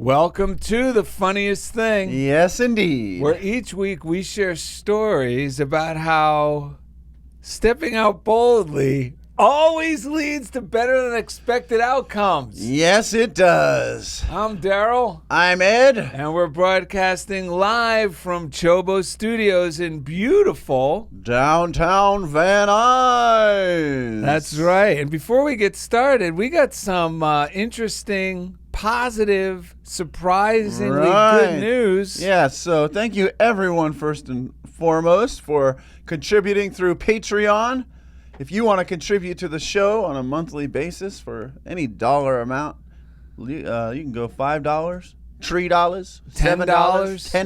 Welcome to The Funniest Thing. Yes, indeed. Where each week we share stories about how stepping out boldly always leads to better than expected outcomes. Yes, it does. I'm Darrell. I'm Ed. And we're broadcasting live from CHOBO Studios in beautiful downtown Van Nuys. That's right. And before we get started, we got some interesting, positive, surprisingly good news. Yeah, so thank you everyone first and foremost for contributing through Patreon. If you want to contribute to the show on a monthly basis for any dollar amount, you can go $5, $3, $7, $10,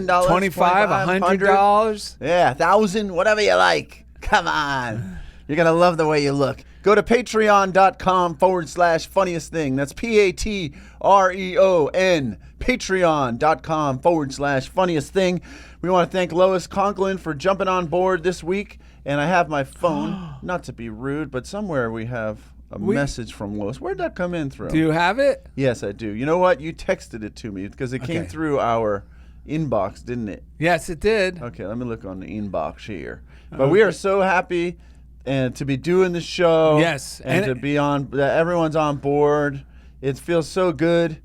$25, $100. Yeah, $1,000, whatever you like. Come on. You're going to love the way you look. Go to patreon.com/funniest thing. That's Patreon. Patreon.com/funniest thing. We want to thank Lois Conklin for jumping on board this week. And I have my phone, not to be rude, but somewhere we have a message from Lois. Where'd that come in through? Do you have it? Yes, I do. You know what? You texted it to me because it came through our inbox, didn't it? Yes, it did. Okay, let me look on the inbox here. But we are so happy to be doing the show. Yes. And to be on, everyone's on board. It feels so good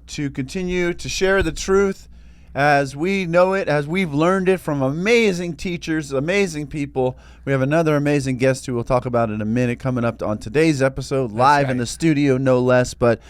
to continue to share the truth as we know it, as we've learned it from amazing teachers, amazing people. We have another amazing guest who we'll talk about in a minute coming up on today's episode, live in the studio, no less. But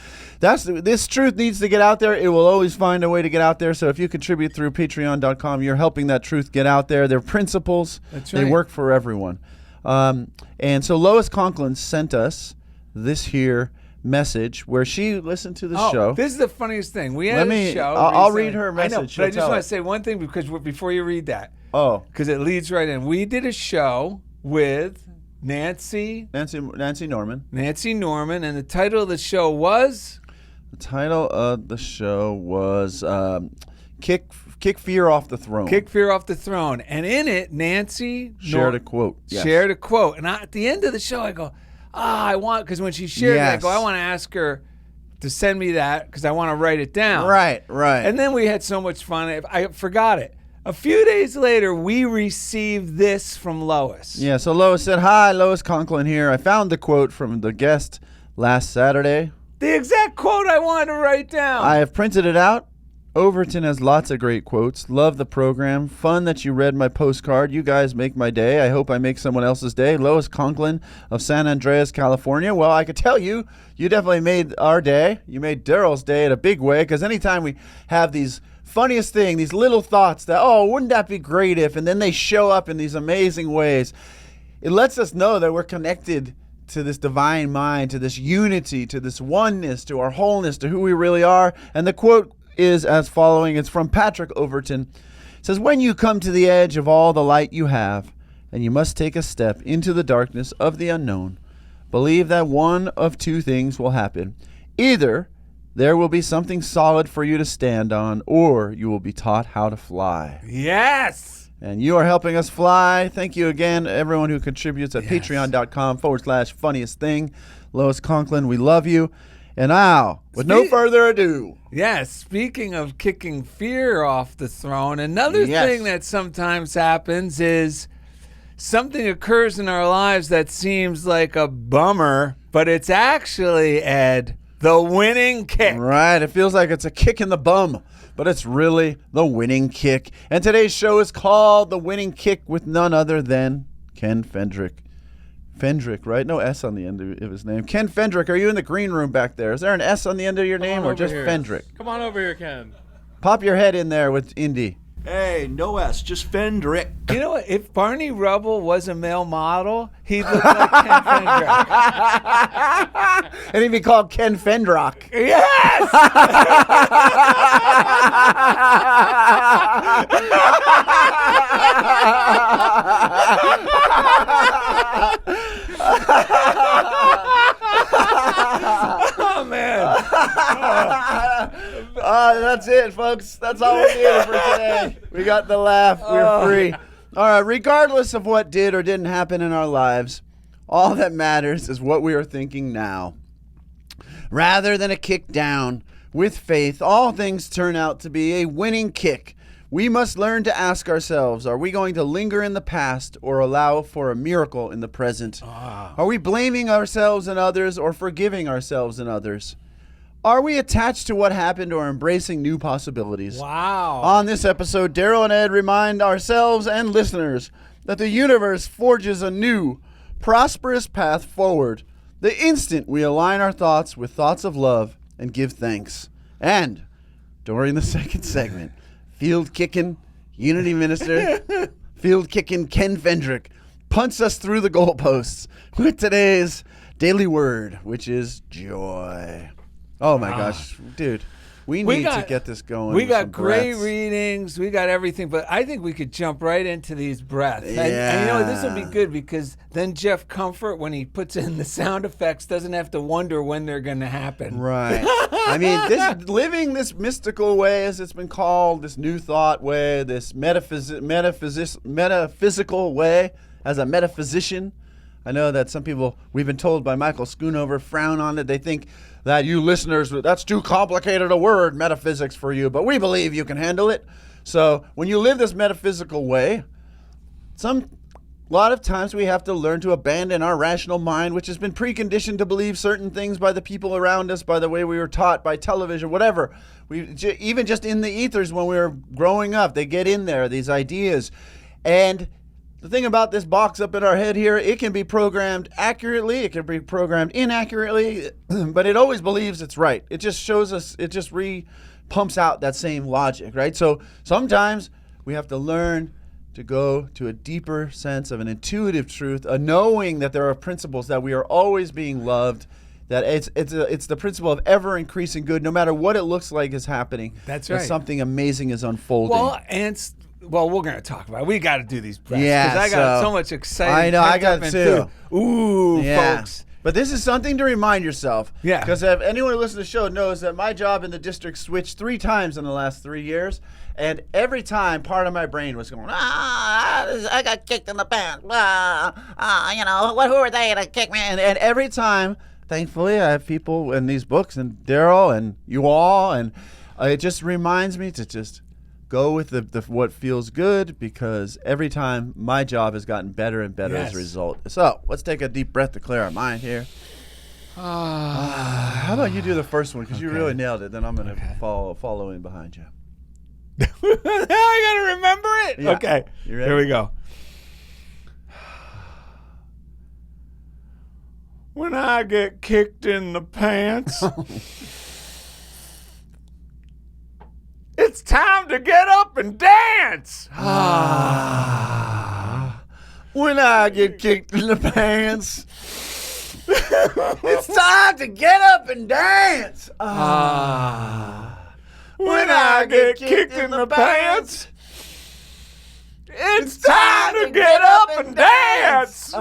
this truth needs to get out there. It will always find a way to get out there. So if you contribute through patreon.com, you're helping that truth get out there. They're principles. That's right. They work for everyone. And so Lois Conklin sent us this here message where she listened to the show. This is the funniest thing. We had a show. I'll read her message. I know, but I just want to say one thing before you read that. Oh, because it leads right in. We did a show with Nancy Norman. Nancy Norman, and the title of the show was. The title of the show was "Kick Fear Off the Throne." Kick Fear Off the Throne, and in it, Nancy shared a quote. Yes. Shared a quote, and at the end of the show, I go, because when she shared it, I go, I want to ask her to send me that because I want to write it down. Right. And then we had so much fun. I forgot it. A few days later, we received this from Lois. Yeah, so Lois said, "Hi, Lois Conklin here. I found the quote from the guest last Saturday. The exact quote I wanted to write down. I have printed it out. Overton has lots of great quotes. Love the program. Fun that you read my postcard. You guys make my day. I hope I make someone else's day. Lois Conklin of San Andreas, California." Well, I could tell you definitely made our day. You made Darrell's day in a big way, because anytime we have these funniest thing, these little thoughts that, wouldn't that be great if, and then they show up in these amazing ways, it lets us know that we're connected to this divine mind, to this unity, to this oneness, to our wholeness, to who we really are. And the quote is as following. It's from Patrick Overton. It says, "When you come to the edge of all the light you have, and you must take a step into the darkness of the unknown, believe that one of two things will happen. Either there will be something solid for you to stand on, or you will be taught how to fly." Yes! And you are helping us fly. Thank you again, everyone who contributes at patreon.com/funniest thing. Lois Conklin, we love you. And now, with no further ado. Yes, speaking of kicking fear off the throne, another thing that sometimes happens is something occurs in our lives that seems like a bummer, but it's actually, Ed, the winning kick. Right, it feels like it's a kick in the bum, but it's really the winning kick. And today's show is called The Winning Kick with none other than Ken Fendrick. Fendrick, right? No S on the end of his name. Ken Fendrick, are you in the green room back there? Is there an S on the end of your name or just Fendrick? Come on over here, Ken. Pop your head in there with Indy. Hey, no S, just Fendrick. You know what? If Barney Rubble was a male model, he'd look like Ken Fendrick. And he'd be called Ken Fendrock. Yes! Oh, man. That's it, folks. That's all we needed for today. We got the laugh. We're free. All right, regardless of what did or didn't happen in our lives, all that matters is what we are thinking now. Rather than a kick down, with faith, all things turn out to be a winning kick. We must learn to ask ourselves, are we going to linger in the past or allow for a miracle in the present? Are we blaming ourselves and others or forgiving ourselves and others? Are we attached to what happened or embracing new possibilities? Wow. On this episode, Darrell and Ed remind ourselves and listeners that the universe forges a new, prosperous path forward the instant we align our thoughts with thoughts of love and give thanks. And during the second segment, field kicking Unity Minister, field kicking Ken Fendrick punts us through the goalposts with today's daily word, which is joy. Oh my gosh, dude. We need to get this going. We got great breaths. readings. We got everything. But I think we could jump right into these breaths. Yeah. And you know, this will be good because then Jeff Comfort, when he puts in the sound effects, doesn't have to wonder when they're going to happen. Right. I mean, living this mystical way, as it's been called, this new thought way, this metaphysical way, as a metaphysician. I know that some people, we've been told by Michael Schoonover, frown on it. They think that you listeners, that's too complicated a word, metaphysics, for you. But we believe you can handle it. So when you live this metaphysical way, a lot of times we have to learn to abandon our rational mind, which has been preconditioned to believe certain things by the people around us, by the way we were taught, by television, whatever. Even just in the ethers when we were growing up, they get in there, these ideas. And the thing about this box up in our head here, it can be programmed accurately, it can be programmed inaccurately, but it always believes it's right. It just shows us, it just pumps out that same logic, right? So sometimes we have to learn to go to a deeper sense of an intuitive truth, a knowing that there are principles, that we are always being loved, that it's the principle of ever increasing good, no matter what it looks like is happening. That's right. Something amazing is unfolding. Well, we're going to talk about it. We got to do these breaths. Yeah, because I got so much excitement. I know, I got it too. Ooh, yeah. folks. But this is something to remind yourself. Yeah. Because if anyone who listens to the show knows that my job in the district switched 3 times in the last 3 years. And every time, part of my brain was going, I got kicked in the pants. Who are they to kick me? And every time, thankfully, I have people in these books, and Darrell and you all, and it just reminds me to just go with the what feels good, because every time my job has gotten better and better as a result. So let's take a deep breath to clear our mind here. How about you do the first one, because you really nailed it. Then I'm going to follow in behind you. Now I got to remember it? Yeah. Okay. You ready? Here we go. When I get kicked in the pants, it's time to get up and dance. When I get kicked in the pants, it's time to get up and dance. When I get kicked in the pants, it's time to get up and dance.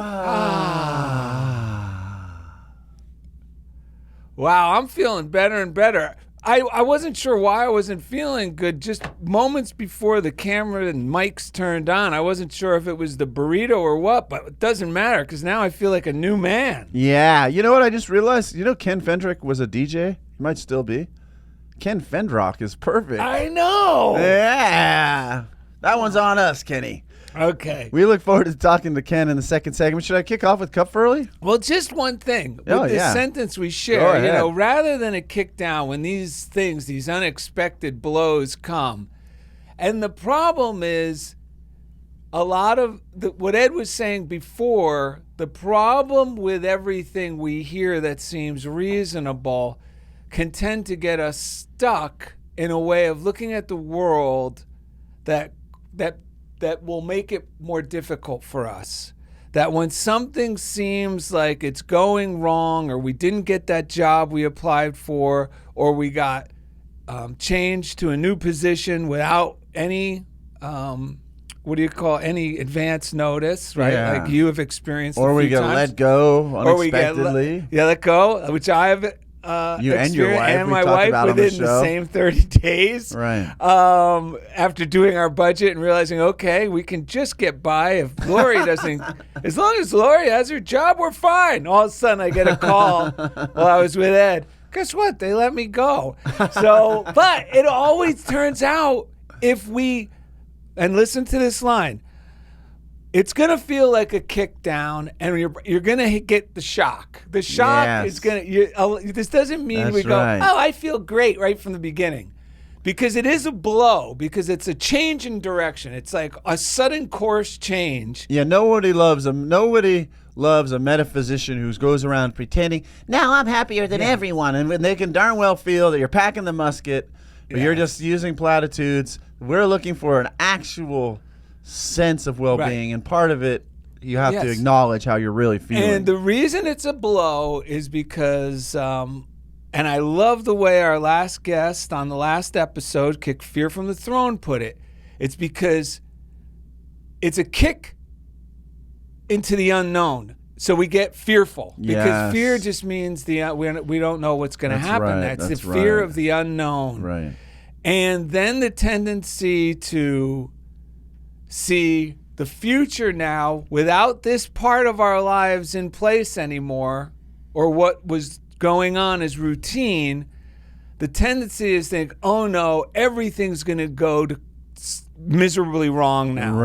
Wow, I'm feeling better and better. I wasn't sure why I wasn't feeling good just moments before the camera and mics turned on. I wasn't sure if it was the burrito or what, but it doesn't matter because now I feel like a new man. Yeah, you know what I just realized? You know Ken Fendrick was a DJ? He might still be. Ken Fendrock is perfect. I know. Yeah. That one's on us, Kenny. Okay. We look forward to talking to Ken in the second segment. Should I kick off with Cup Early? Well, just one thing. Oh, with this yeah. sentence we Go share, ahead. rather than a kick down, when these things, these unexpected blows come. And the problem is a lot of what Ed was saying before, the problem with everything we hear that seems reasonable can tend to get us stuck in a way of looking at the world that will make it more difficult for us. That when something seems like it's going wrong, or we didn't get that job we applied for, or we got changed to a new position without any, any advance notice, right? Yeah. Like you have experienced Or a we few get times. let go unexpectedly. Let go, which I have You and your wife, and we my talked wife about on the within the show. same 30 days. Right. After doing our budget and realizing, okay, we can just get by if Lori doesn't. As long as Lori has her job, we're fine. All of a sudden, I get a call while I was with Ed. guess what? They let me go. So, but it always turns out if we, and listen to this line, it's going to feel like a kick down, and you're going to get the shock. The shock is going to, this doesn't mean we go, oh, I feel great right from the beginning. Because it is a blow, because it's a change in direction. It's like a sudden course change. Yeah, nobody loves a metaphysician who goes around pretending, now I'm happier than everyone. And they can darn well feel that you're packing the musket, but you're just using platitudes. We're looking for an actual sense of well-being, and part of it, you have to acknowledge how you're really feeling. And the reason it's a blow is because... and I love the way our last guest on the last episode, Kick Fear from the Throne, put it. It's because it's a kick into the unknown. So we get fearful. Because fear just means we don't know what's going to happen. That's the fear of the unknown. Right. And then the tendency to see the future now without this part of our lives in place anymore, or what was going on as routine, the tendency is to think, oh no, everything's going to go miserably wrong now.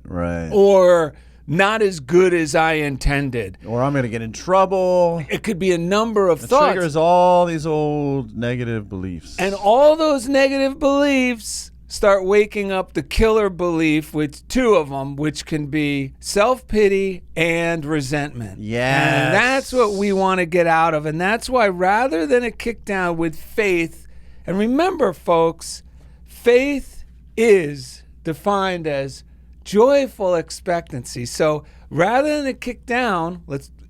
Right. Or not as good as I intended. Or I'm going to get in trouble. It could be a number of thoughts. It triggers all these old negative beliefs. And all those negative beliefs start waking up the killer belief, with two of them, which can be self-pity and resentment. Yes. And that's what we want to get out of. And that's why, rather than a kick down with faith, and remember, folks, faith is defined as joyful expectancy. So rather than a kick down,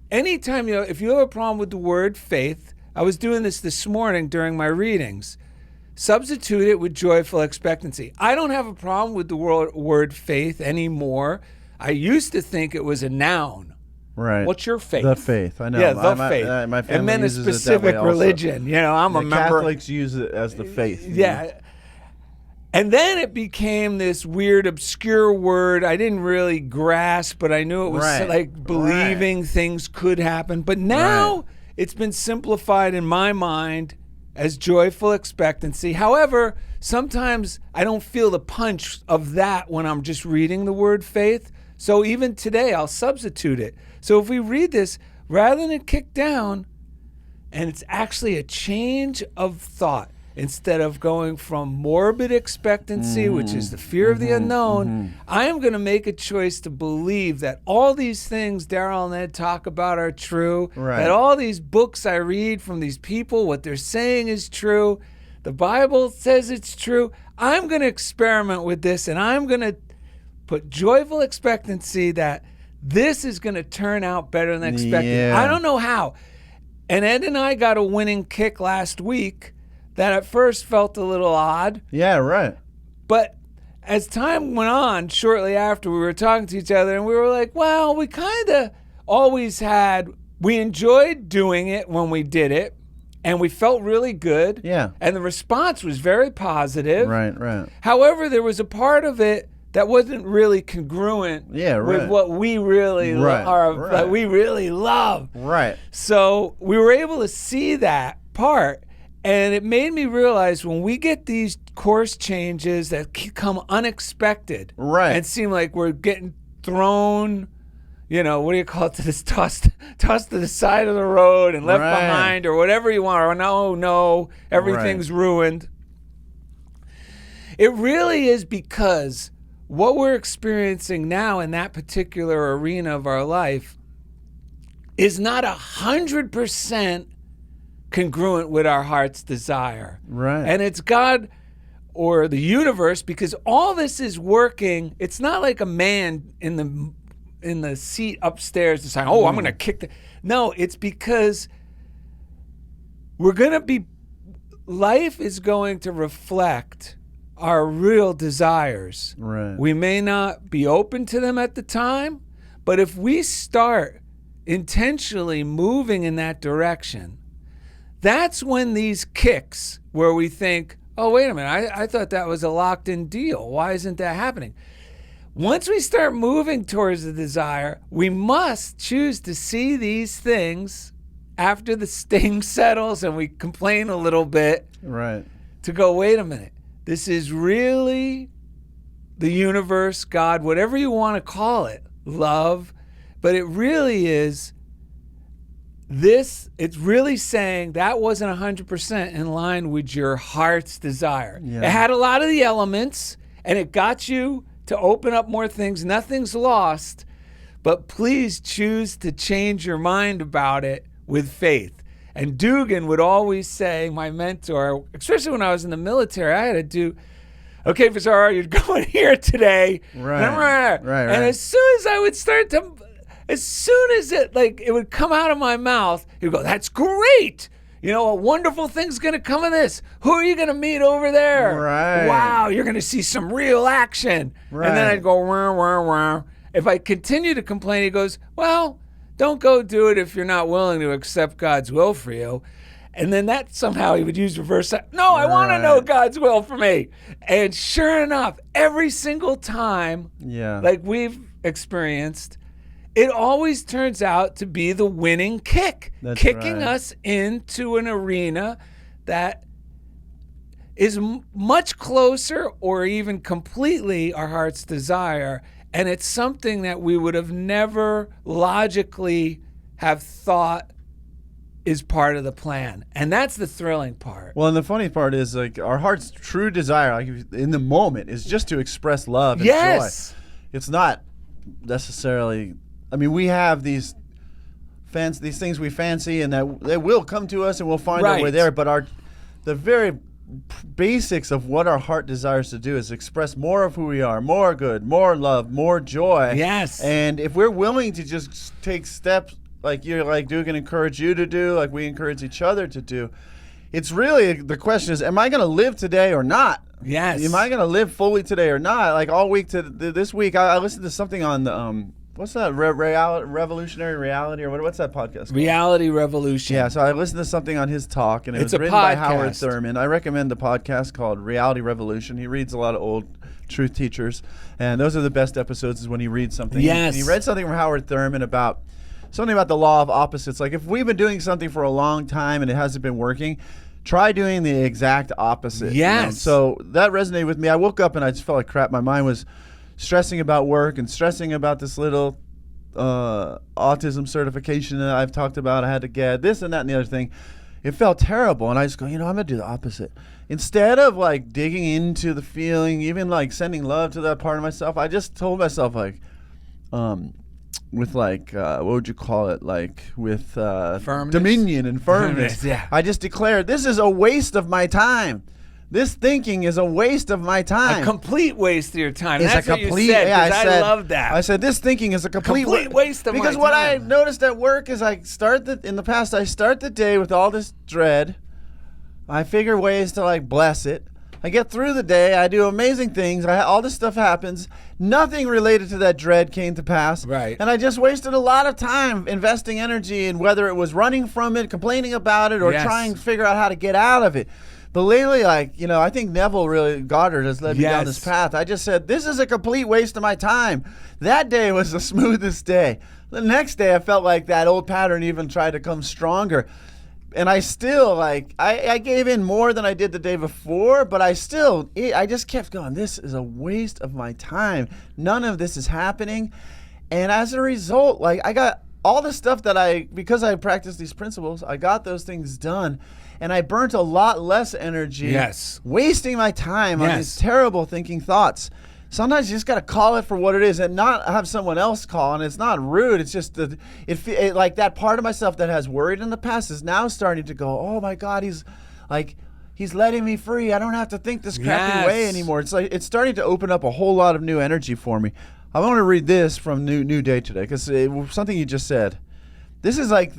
anytime if you have a problem with the word faith, I was doing this morning during my readings, substitute it with joyful expectancy. I don't have a problem with the word faith anymore. I used to think it was a noun. Right. What's your faith? The faith. I know. Yeah, the faith. My family it meant a uses specific it that way religion. Also. You know, I'm a member. Catholics use it as the faith. Yeah. And then it became this weird, obscure word I didn't really grasp, but I knew it was like believing things could happen. But now it's been simplified in my mind as joyful expectancy. However, sometimes I don't feel the punch of that when I'm just reading the word faith. So even today, I'll substitute it. So if we read this, rather than kick down, and it's actually a change of thought, instead of going from morbid expectancy, which is the fear of the unknown, I am going to make a choice to believe that all these things Darrell and Ed talk about are true, that all these books I read from these people, what they're saying is true, the Bible says it's true. I'm going to experiment with this, and I'm going to put joyful expectancy that this is going to turn out better than expected. Yeah. I don't know how. And Ed and I got a winning kick last week that at first felt a little odd. Yeah, right. But as time went on, shortly after, we were talking to each other, and we were like, well, we kind of always we enjoyed doing it when we did it, and we felt really good. Yeah. And the response was very positive. Right. However, there was a part of it that wasn't really congruent with what we really that we really love. Right. So we were able to see that part. And it made me realize when we get these course changes that come unexpected and seem like we're getting thrown, what do you call it, tossed to the side of the road and left behind, or whatever you want, or no, everything's ruined. It really is because what we're experiencing now in that particular arena of our life is not 100% congruent with our heart's desire. Right. And it's God or the universe, because all this is working. It's not like a man in the seat upstairs deciding, I'm going to kick the... No, it's because life is going to reflect our real desires. Right. We may not be open to them at the time, but if we start intentionally moving in that direction, that's when these kicks, where we think, oh, wait a minute, I thought that was a locked-in deal. Why isn't that happening? Once we start moving towards the desire, we must choose to see these things after the sting settles and we complain a little bit, Right. to go, wait a minute, this is really the universe, God, whatever you want to call it, love, but it really is this, it's really saying that wasn't 100% in line with your heart's desire. Yeah. It had a lot of the elements, and it got you to open up more things. Nothing's lost, but please choose to change your mind about it with faith. And Dugan would always say, my mentor, especially when I was in the military, I had to do, okay, Fazara, you're going here today. Right. And as soon as I would start to, as soon as it would come out of my mouth, he'd go, that's great. You know, a wonderful thing's going to come of this. Who are you going to meet over there? Right. Wow, you're going to see some real action. Right. And then I'd go, wah, wah, wah. If I continue to complain, he goes, well, don't go do it if you're not willing to accept God's will for you. And then that somehow he would use reverse. No, I want to know God's will for me. And sure enough, every single time, like we've experienced, it always turns out to be the winning kick, kicking us into an arena that is much closer or even completely our heart's desire. And it's something that we would have never logically have thought is part of the plan. And that's the thrilling part. Well, and the funny part is, like, our heart's true desire, like, in the moment, is just to express love and joy. It's not necessarily, I mean, we have these things we fancy, and that they will come to us, and we'll find our way there. But the very basics of what our heart desires to do is express more of who we are, more good, more love, more joy. Yes. And if we're willing to just take steps like Dugan encourage you to do, like we encourage each other to do, it's really, the question is, am I going to live today or not? Yes. Am I going to live fully today or not? Like all week this week, I listened to something on the what's that, Revolutionary Reality, or what's that podcast called? Reality Revolution. Yeah, so I listened to something on his talk, and it was written by Howard Thurman. I recommend the podcast called Reality Revolution. He reads a lot of old truth teachers, and those are the best episodes, is when he reads something. Yes. He read something from Howard Thurman about something about the law of opposites. Like, if we've been doing something for a long time and it hasn't been working, try doing the exact opposite. Yes. You know? So that resonated with me. I woke up and I just felt like crap. My mind was stressing about work and stressing about this little autism certification that I've talked about. I had to get this and that and the other thing. It felt terrible. And I just go, I'm going to do the opposite. Instead of like digging into the feeling, even like sending love to that part of myself, I just told myself, like, with like, what would you call it? Like with dominion and firmness. Yeah. I just declared, this is a waste of my time. This thinking is a waste of my time. A complete waste of your time. It's That's a complete, what you said, yeah, I love that. I said, this thinking is a complete waste of my time. Because what I noticed at work is I start the day with all this dread. I figure ways to like bless it. I get through the day. I do amazing things. All this stuff happens. Nothing related to that dread came to pass. Right. And I just wasted a lot of time investing energy in whether it was running from it, complaining about it, or trying to figure out how to get out of it. But lately, like, I think Neville Goddard has led me down this path. I just said, this is a complete waste of my time. That day was the smoothest day. The next day, I felt like that old pattern even tried to come stronger. And I still, I gave in more than I did the day before, but I just kept going, this is a waste of my time. None of this is happening. And as a result, I got all the stuff that because I practiced these principles, I got those things done. And I burnt a lot less energy wasting my time on these terrible thinking thoughts. Sometimes you just got to call it for what it is and not have someone else call. And it's not rude. It's just like that part of myself that has worried in the past is now starting to go, oh my God, he's letting me free. I don't have to think this crappy way anymore. It's like it's starting to open up a whole lot of new energy for me. I want to read this from New Day today because something you just said. This is like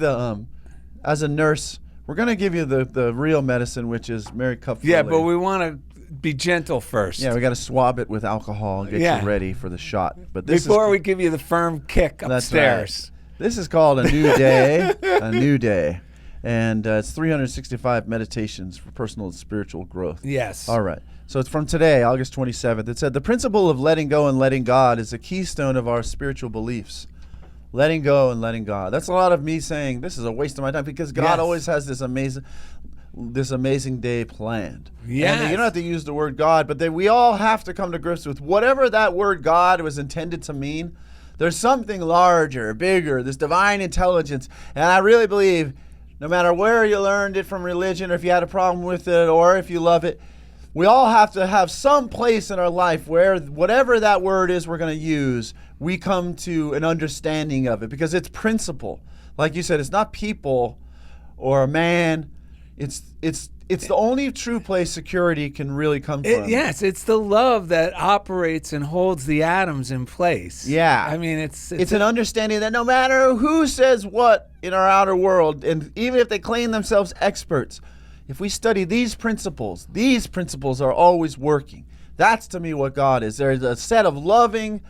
as a nurse, we're going to give you the real medicine, which is Mary Cup. Yeah, but we want to be gentle first. Yeah, we got to swab it with alcohol and get you ready for the shot. But before we give you the firm kick upstairs. Right. This is called A New Day, A New Day. And it's 365 meditations for personal and spiritual growth. Yes. All right. So it's from today, August 27th. It said, the principle of letting go and letting God is a keystone of our spiritual beliefs. letting go and letting God. That's a lot of me saying this is a waste of my time, because God Yes. always has this amazing day planned. Yes. And you don't have to use the word God, but we all have to come to grips with whatever that word God was intended to mean. There's something larger, bigger, this divine intelligence. And I really believe no matter where you learned it from religion, or if you had a problem with it, or if you love it, we all have to have some place in our life where whatever that word is we're going to use, we come to an understanding of it, because it's principle. Like you said, it's not people or a man. It's the only true place security can really come from. Yes, it's the love that operates and holds the atoms in place. Yeah. I mean, it's an understanding that no matter who says what in our outer world, and even if they claim themselves experts, if we study these principles are always working. That's to me what God is. There's a set of loving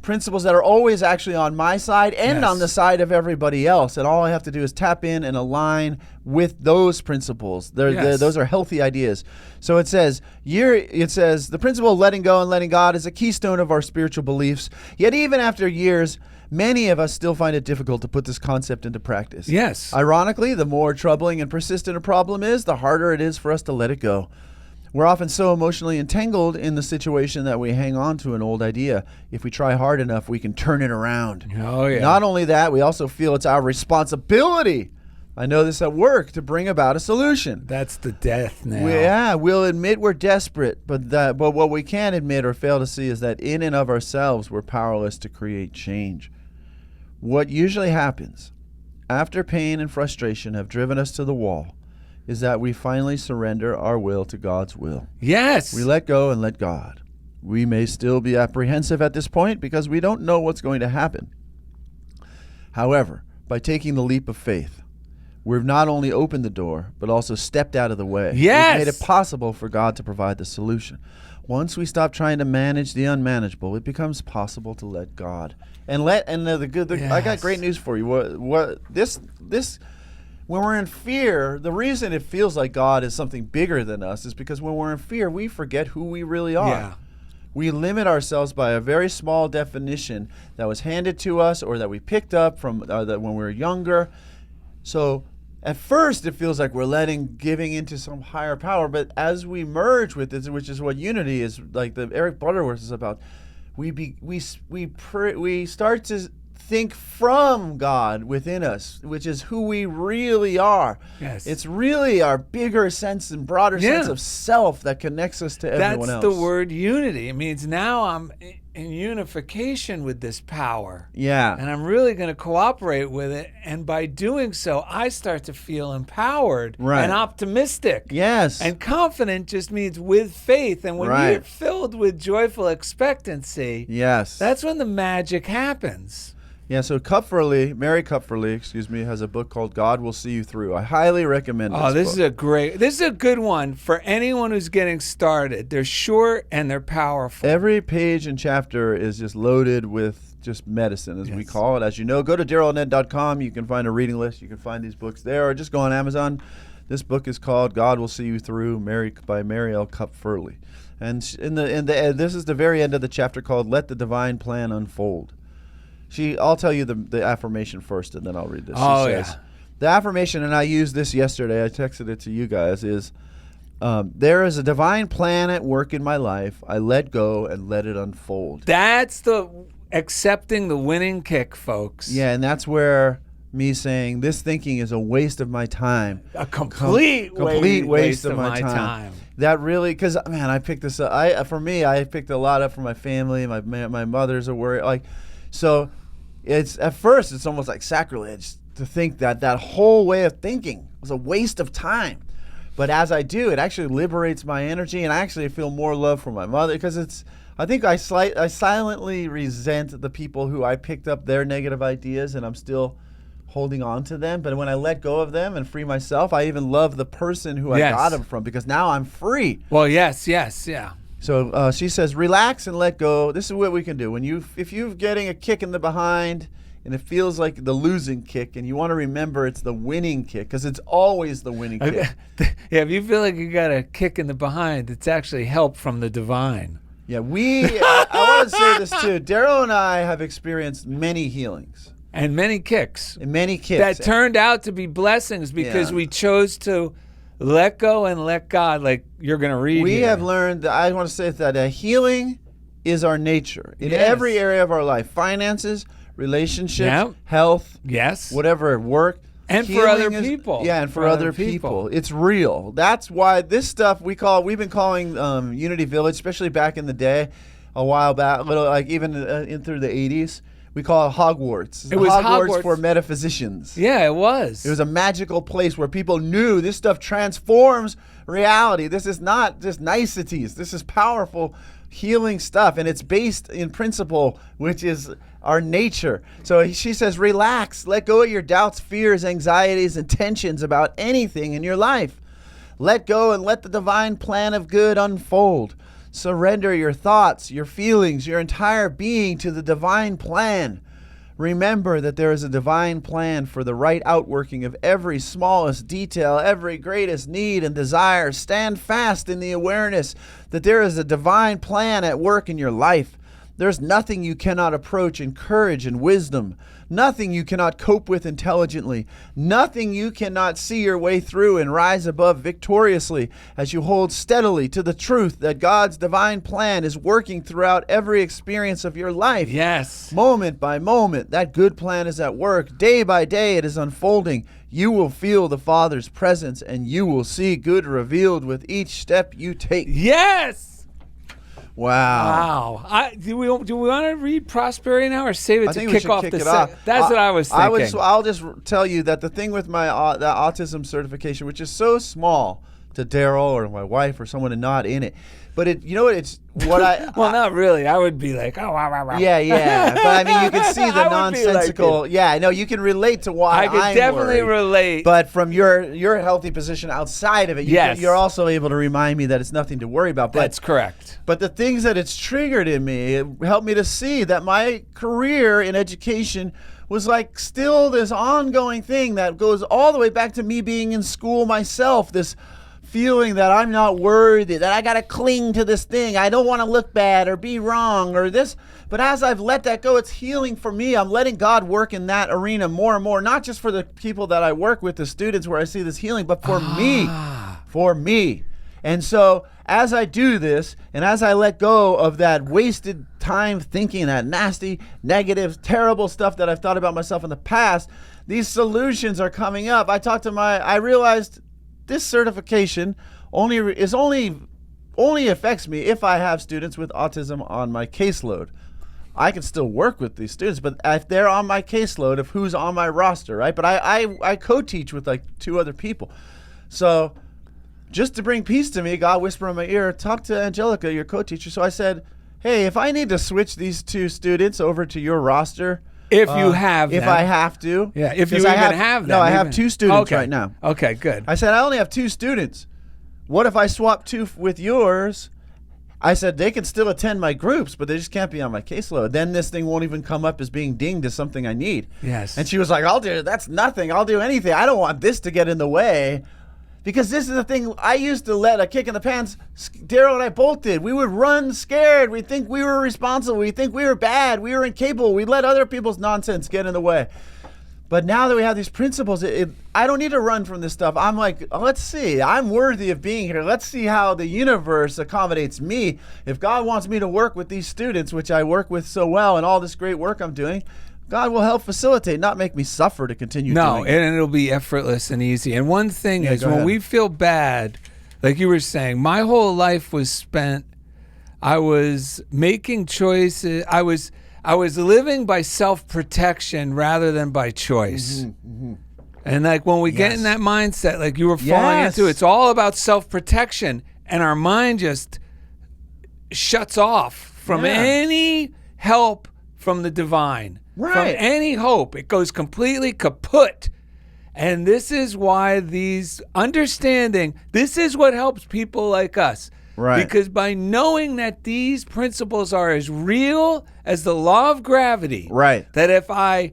principles that are always actually on my side and Yes. on the side of everybody else. And all I have to do is tap in and align with those principles. Yes. Those are healthy ideas. So it says, the principle of letting go and letting God is a keystone of our spiritual beliefs. Yet even after years, many of us still find it difficult to put this concept into practice. Yes. Ironically, the more troubling and persistent a problem is, the harder it is for us to let it go. We're often so emotionally entangled in the situation that we hang on to an old idea. If we try hard enough, we can turn it around. Oh, yeah. Not only that, we also feel it's our responsibility, I know this at work, to bring about a solution. That's the death now. We'll admit we're desperate, but what we can't admit or fail to see is that in and of ourselves, we're powerless to create change. What usually happens after pain and frustration have driven us to the wall is that we finally surrender our will to God's will. Yes. We let go and let God. We may still be apprehensive at this point because we don't know what's going to happen. However, by taking the leap of faith, we've not only opened the door, but also stepped out of the way. Yes. We've made it possible for God to provide the solution. Once we stop trying to manage the unmanageable, it becomes possible to let God. I got great news for you. When we're in fear, the reason it feels like God is something bigger than us is because when we're in fear, we forget who we really are. Yeah. We limit ourselves by a very small definition that was handed to us or that we picked up from when we were younger. So at first, it feels like we're giving into some higher power. But as we merge with it, which is what unity is, like the Eric Butterworth is about, we start to think from God within us, which is who we really are. Yes. It's really our bigger sense and broader sense of self that connects us to everyone else. That's the word unity. It means now I'm in unification with this power. Yeah. And I'm really going to cooperate with it. And by doing so, I start to feel empowered and optimistic. Yes. And confident just means with faith. And when you're Right. filled with joyful expectancy, Yes. that's when the magic happens. Yeah, so Mary Kupferle, has a book called God Will See You Through. I highly recommend this book. This is a good one for anyone who's getting started. They're short and they're powerful. Every page and chapter is just loaded with just medicine, as we call it. As you know, go to DarrellandEd.com. You can find a reading list. You can find these books there, or just go on Amazon. This book is called God Will See You Through, by Mary L. Kupferle. And this is the very end of the chapter called Let the Divine Plan Unfold. I'll tell you the affirmation first, and then I'll read this. She says, the affirmation, and I used this yesterday, I texted it to you guys, is, there is a divine plan at work in my life. I let go and let it unfold. That's the accepting the winning kick, folks. Yeah, and that's where me saying this thinking is a waste of my time. A complete waste of my time. That really, because, man, I picked this up. I picked a lot up from my family. My mother's a worry. So at first it's almost like sacrilege to think that whole way of thinking was a waste of time. But as I do, it actually liberates my energy, and I actually feel more love for my mother, because I think I silently resent the people who I picked up their negative ideas and I'm still holding on to them. But when I let go of them and free myself, I even love the person who I got them from, because now I'm free. Well, yes. So she says, relax and let go. This is what we can do. If you're getting a kick in the behind and it feels like the losing kick, and you want to remember it's the winning kick, because it's always the winning kick. Yeah, if you feel like you got a kick in the behind, it's actually help from the divine. Yeah, I want to say this too. Darrell and I have experienced many healings. And many kicks. That turned out to be blessings because we chose to let go and let God, like you're going to read We here. have learned, I want to say that healing is our nature in every area of our life. Finances, relationships, health, whatever, work. And for other people. Yeah, and for other people. It's real. That's why this stuff we've been calling Unity Village, especially back in the day, a while back, even in through the 80s. We call it Hogwarts. It was Hogwarts for metaphysicians. Yeah, it was. It was a magical place where people knew this stuff transforms reality. This is not just niceties. This is powerful healing stuff, and it's based in principle, which is our nature. So she says, relax, let go of your doubts, fears, anxieties, and tensions about anything in your life. Let go and let the divine plan of good unfold. Surrender your thoughts, your feelings, your entire being to the divine plan. Remember that there is a divine plan for the right outworking of every smallest detail, every greatest need and desire. Stand fast in the awareness that there is a divine plan at work in your life. There's nothing you cannot approach in courage and wisdom. Nothing you cannot cope with intelligently. Nothing you cannot see your way through and rise above victoriously as you hold steadily to the truth that God's divine plan is working throughout every experience of your life. Yes. Moment by moment, that good plan is at work. Day by day, it is unfolding. You will feel the Father's presence and you will see good revealed with each step you take. Yes. Wow. Do we want to read prosperity now or save it to kick off the off? That's what I was thinking. I'll just tell you that the thing with my the autism certification, which is so small to Darrell or my wife or someone not in it, but it's what I well, not really. I would be like, oh, wow, wow, wow. Yeah. But I mean, you can see the nonsensical. Like you can relate to why I could definitely relate. But from your healthy position outside of it, you're also able to remind me that it's nothing to worry about. That's correct. But the things that it's triggered in me, it helped me to see that my career in education was like still this ongoing thing that goes all the way back to me being in school myself, this feeling that I'm not worthy, that I got to cling to this thing. I don't want to look bad or be wrong or this. But as I've let that go, it's healing for me. I'm letting God work in that arena more and more, not just for the people that I work with, the students where I see this healing, but for me. And so as I do this and as I let go of that wasted time thinking, that nasty, negative, terrible stuff that I've thought about myself in the past, these solutions are coming up. I realized this certification only affects me if I have students with autism on my caseload. I can still work with these students, but if they're on my caseload of who's on my roster, right? But I co-teach with like 2 other people. So just to bring peace to me, God whispered in my ear, talk to Angelica, your co-teacher. So I said, hey, if I need to switch these 2 students over to your roster, if you have them. If I have to. Yeah, if you even have them. No, I have 2 students right now. Okay, good. I said, I only have 2 students. What if I swap 2 with yours? I said, they can still attend my groups, but they just can't be on my caseload. Then this thing won't even come up as being dinged as something I need. Yes. And she was like, I'll do it. That's nothing. I'll do anything. I don't want this to get in the way. Because this is the thing, I used to let a kick in the pants, Darrell and I both did. We would run scared. We'd think we were responsible. We'd think we were bad. We were incapable. We'd let other people's nonsense get in the way. But now that we have these principles, I don't need to run from this stuff. I'm like, let's see. I'm worthy of being here. Let's see how the universe accommodates me. If God wants me to work with these students, which I work with so well, and all this great work I'm doing, God will help facilitate, not make me suffer to continue doing it. And it'll be effortless and easy. And one thing is when we feel bad, like you were saying, my whole life was spent, I was making choices. I was living by self-protection rather than by choice. And like when we get in that mindset, like you were falling into, it's all about self-protection. And our mind just shuts off from any help from the divine. From any hope. It goes completely kaput. And this is why this is what helps people like us. Right. Because by knowing that these principles are as real as the law of gravity, right, that if I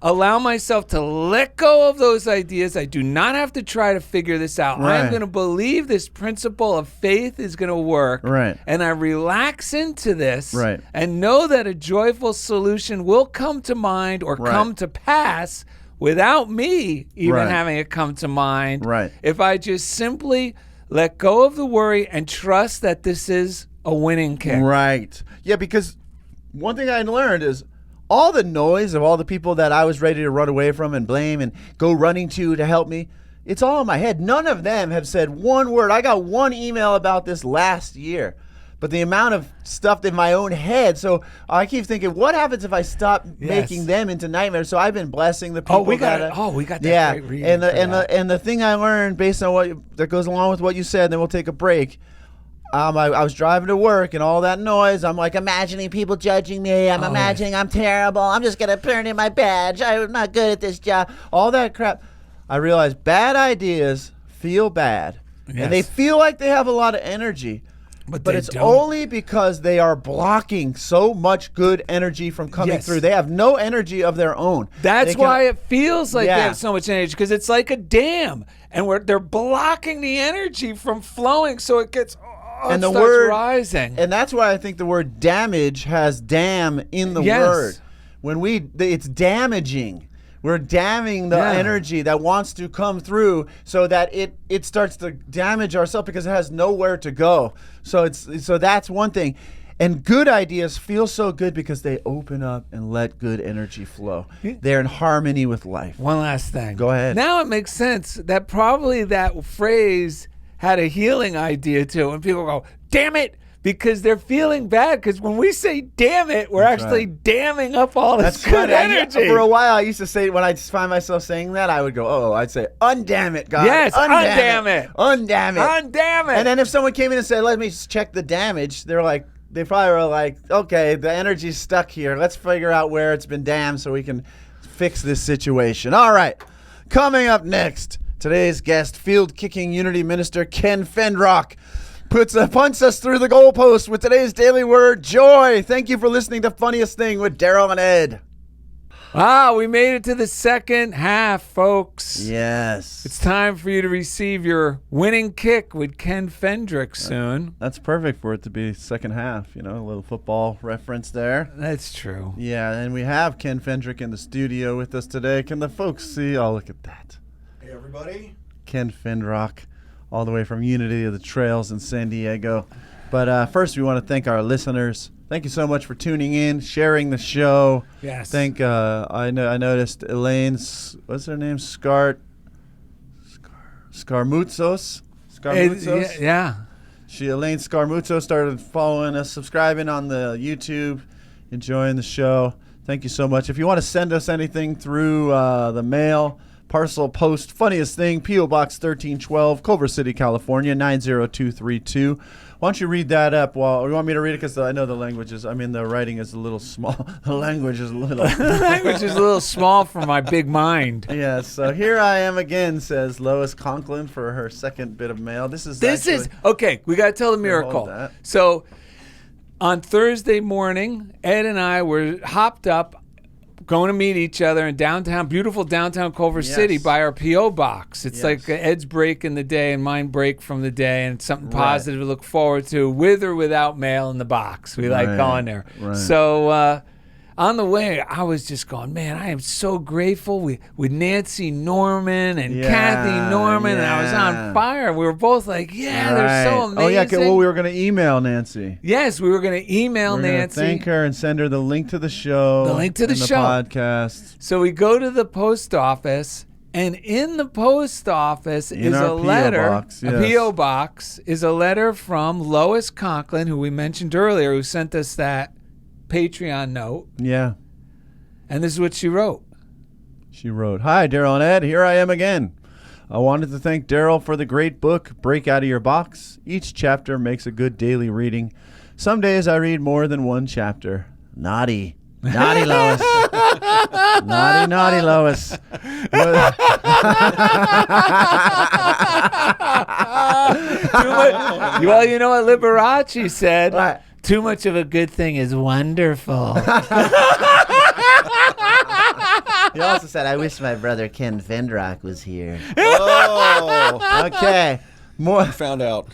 allow myself to let go of those ideas. I do not have to try to figure this out. Right. I'm going to believe this principle of faith is going to work. Right. And I relax into this Right. and know that a joyful solution will come to mind or Right. come to pass without me even Right. having it come to mind. Right. If I just simply let go of the worry and trust that this is a winning kick. Right. Yeah, because one thing I learned is all the noise of all the people that I was ready to run away from and blame and go running to help me, it's all in my head. None of them have said one word. I got one email about this last year. But the amount of stuff in my own head, so I keep thinking, what happens if I stop making them into nightmares? So I've been blessing the people. We got that great reading and the thing I learned based on that goes along with what you said, then we'll take a break. I was driving to work and all that noise. I'm like imagining people judging me. I'm imagining I'm terrible. I'm just gonna turn in my badge. I'm not good at this job. All that crap. I realized bad ideas feel bad, and they feel like they have a lot of energy. But it's only because they are blocking so much good energy from coming through. They have no energy of their own. That's why it feels like they have so much energy, because it's like a dam, and they're blocking the energy from flowing, so it gets and the word rising. And that's why I think the word damage has "dam" in the word. When it's damaging. We're damming the energy that wants to come through, so that it starts to damage ourselves because it has nowhere to go. So that's one thing. And good ideas feel so good because they open up and let good energy flow. They're in harmony with life. One last thing. Go ahead. Now it makes sense that probably that phrase had a healing idea to it. When people go, damn it, because they're feeling bad. Because when we say damn it, we're actually damming up all this good energy. For a while, I used to say, when I find myself saying that, I would go, I'd say, undamn it, God. Yes, undamn it. Undamn it. Undamn it. And then if someone came in and said, let me check the damage, they probably were like, okay, the energy's stuck here. Let's figure out where it's been damned so we can fix this situation. All right. Coming up next, today's guest, field-kicking Unity Minister Ken Fendrick, punts us through the goalpost with today's daily word, joy. Thank you for listening to Funniest Thing with Darrell and Ed. We made it to the second half, folks. Yes. It's time for you to receive your winning kick with Ken Fendrick soon. That's perfect for it to be second half, a little football reference there. That's true. Yeah, and we have Ken Fendrick in the studio with us today. Can the folks see? Oh, look at that. Hey, everybody. Ken Fendrick, all the way from Unity of the Trails in San Diego. But first, we want to thank our listeners. Thank you so much for tuning in, sharing the show. Yes. I noticed Elaine's, what's her name? Scarmutzos. Yeah. Elaine Scarmutzos started following us, subscribing on the YouTube, enjoying the show. Thank you so much. If you want to send us anything through the mail, parcel post, Funniest Thing, P.O. Box 1312, Culver City, California, 90232. Why don't you read that up? Well, you want me to read it? Because I know the the writing is a little small. The language is a little... The language is a little small for my big mind. Yeah, so here I am again, says Lois Conklin for her second bit of mail. This is okay, we got to tell the miracle. So on Thursday morning, Ed and I were hopped up, going to meet each other in beautiful downtown Culver City by our P.O. box. It's like Ed's break in the day and mine break from the day, and it's something positive to look forward to, with or without mail in the box. We like going there. Right. So on the way, I was just going, man, I am so grateful with Nancy Norman and Kathy Norman, and I was on fire. We were both like, they're so amazing. Oh, yeah, we were going to email Nancy. Yes, we were going to email Nancy. Thank her and send her the link to the show. The link to the show. Podcast. So we go to the post office, and in the post office is a letter. A P.O. box is a letter from Lois Conklin, who we mentioned earlier, who sent us that Patreon note. Yeah. And this is what she wrote. She wrote, "Hi, Darrell and Ed. Here I am again. I wanted to thank Darrell for the great book, Break Out of Your Box. Each chapter makes a good daily reading. Some days I read more than one chapter. Naughty. Naughty Lois. Naughty Lois." Well, you know what Liberace said? What? Too much of a good thing is wonderful. He also said, I wish my brother Ken Fendrick was here. Oh, Okay. More found out.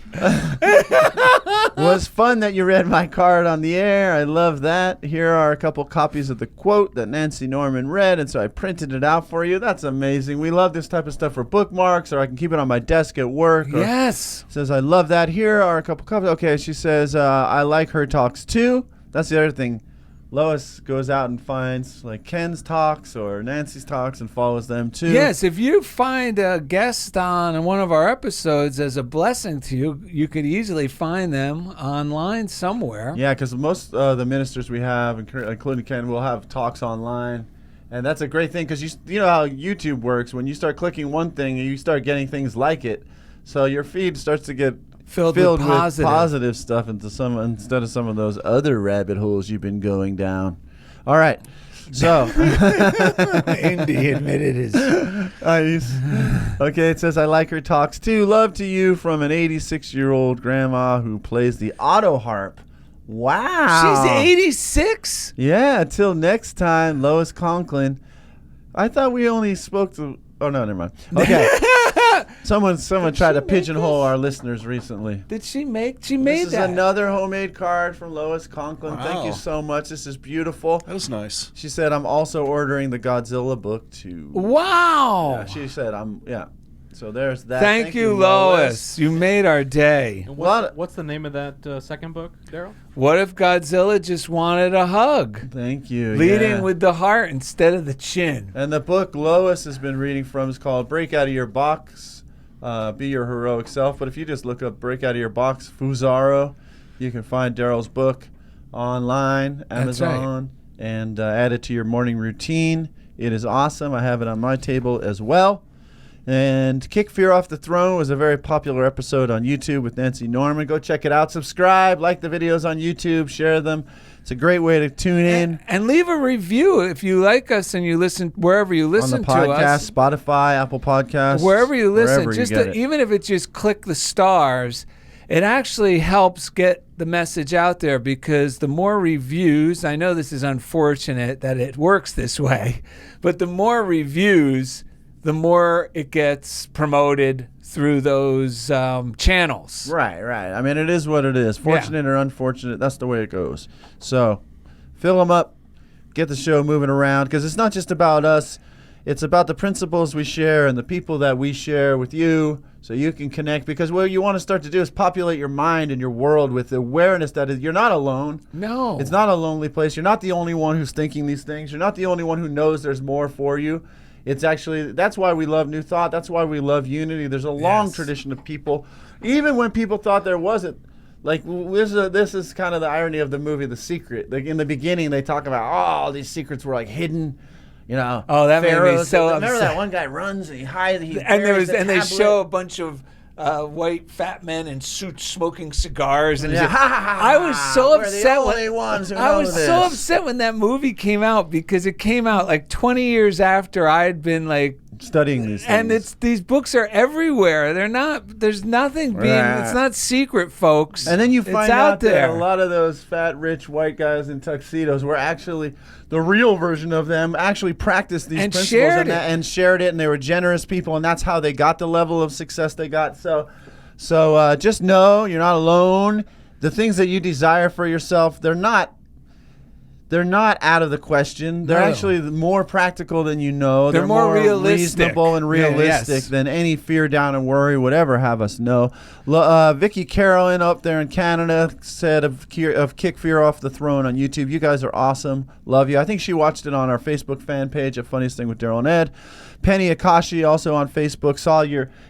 was fun that you read my card on the air. I love that. Here are a couple copies of the quote that Nancy Norman read, and so I printed it out for you. That's amazing. We love this type of stuff for bookmarks, or I can keep it on my desk at work. Yes. Says, I love that. Here are a couple copies. Okay, she says, I like her talks too. That's the other thing. Lois goes out and finds like Ken's talks or Nancy's talks and follows them too. Yes, if you find a guest on one of our episodes as a blessing to you, you could easily find them online somewhere. Yeah, because most of the ministers we have, including Ken, will have talks online. And that's a great thing because you know how YouTube works. When you start clicking one thing, you start getting things like it. So your feed starts to get filled with positive stuff instead of some of those other rabbit holes you've been going down. All right. So Indy admitted his nice. Okay, it says, I like her talks too. Love to you from an 86-year-old grandma who plays the auto harp. Wow. She's 86? Yeah, until next time, Lois Conklin. I thought we only spoke to... Oh, no, never mind. Okay. Someone tried to pigeonhole our listeners recently. Did she made This is that? another homemade card from Lois Conklin. Wow. Thank you so much. This is beautiful. That was nice. She said, I'm also ordering the Godzilla book too. Wow. Yeah, she said, So there's that. Thank you, Lois. You made our day. And Lot- what's the name of that second book, Darrell? What if Godzilla just wanted a hug? Thank you. Leading yeah. with the heart instead of the chin. And the book Lois has been reading from is called Break Out of Your Box, Be Your Heroic Self. But if you just look up Break Out of Your Box, Fusaro, you can find Darrell's book online, Amazon, and add it to your morning routine. It is awesome. I have it on my table as well. And Kick Fear Off the Throne was a very popular episode on YouTube with Nancy Norman. Go check it out. Subscribe, like the videos on YouTube, share them. It's a great way to tune in. And leave a review if you like us and you listen wherever you listen on the podcast, to us. Spotify, Apple Podcasts. Wherever you listen. Wherever Even if it's just click the stars, it actually helps get the message out there because the more reviews, I know this is unfortunate that it works this way, but the more reviews, the more it gets promoted through those channels. Right. I mean, it is what it is. Fortunate or unfortunate, that's the way it goes. So fill them up, get the show moving around, because it's not just about us. It's about the principles we share and the people that we share with you so you can connect. Because what you want to start to do is populate your mind and your world with the awareness that you're not alone. No. It's not a lonely place. You're not the only one who's thinking these things. You're not the only one who knows there's more for you. It's actually, that's why we love New Thought. That's why we love Unity. There's a long tradition of people, even when people thought there wasn't. Like, this is kind of the irony of the movie The Secret. Like, in the beginning, they talk about, all these secrets were like hidden, you know. Oh, that made me pharaohs. so Remember upset. that one guy runs and he hides. And they show a bunch of white fat men in suits smoking cigars, and I was so upset. So upset when that movie came out because it came out like 20 years after I had been like studying these things. And these books are everywhere. They're not. There's nothing being. It's not secret, folks. And then you find out there. that a lot of those fat, rich white guys in tuxedos were actually the real version of them. Actually practiced these principles and shared it, and they were generous people, and that's how they got the level of success they got. So just know you're not alone. The things that you desire for yourself, they're not out of the question. They're actually more practical than you know. They're more realistic. Reasonable and realistic than any fear, doubt, and worry would ever have us know. Vicky Carolyn up there in Canada said of Kick Fear Off the Throne on YouTube. You guys are awesome. Love you. I think she watched it on our Facebook fan page at Funniest Thing with Darrell and Ed. Penny Akashi also on Facebook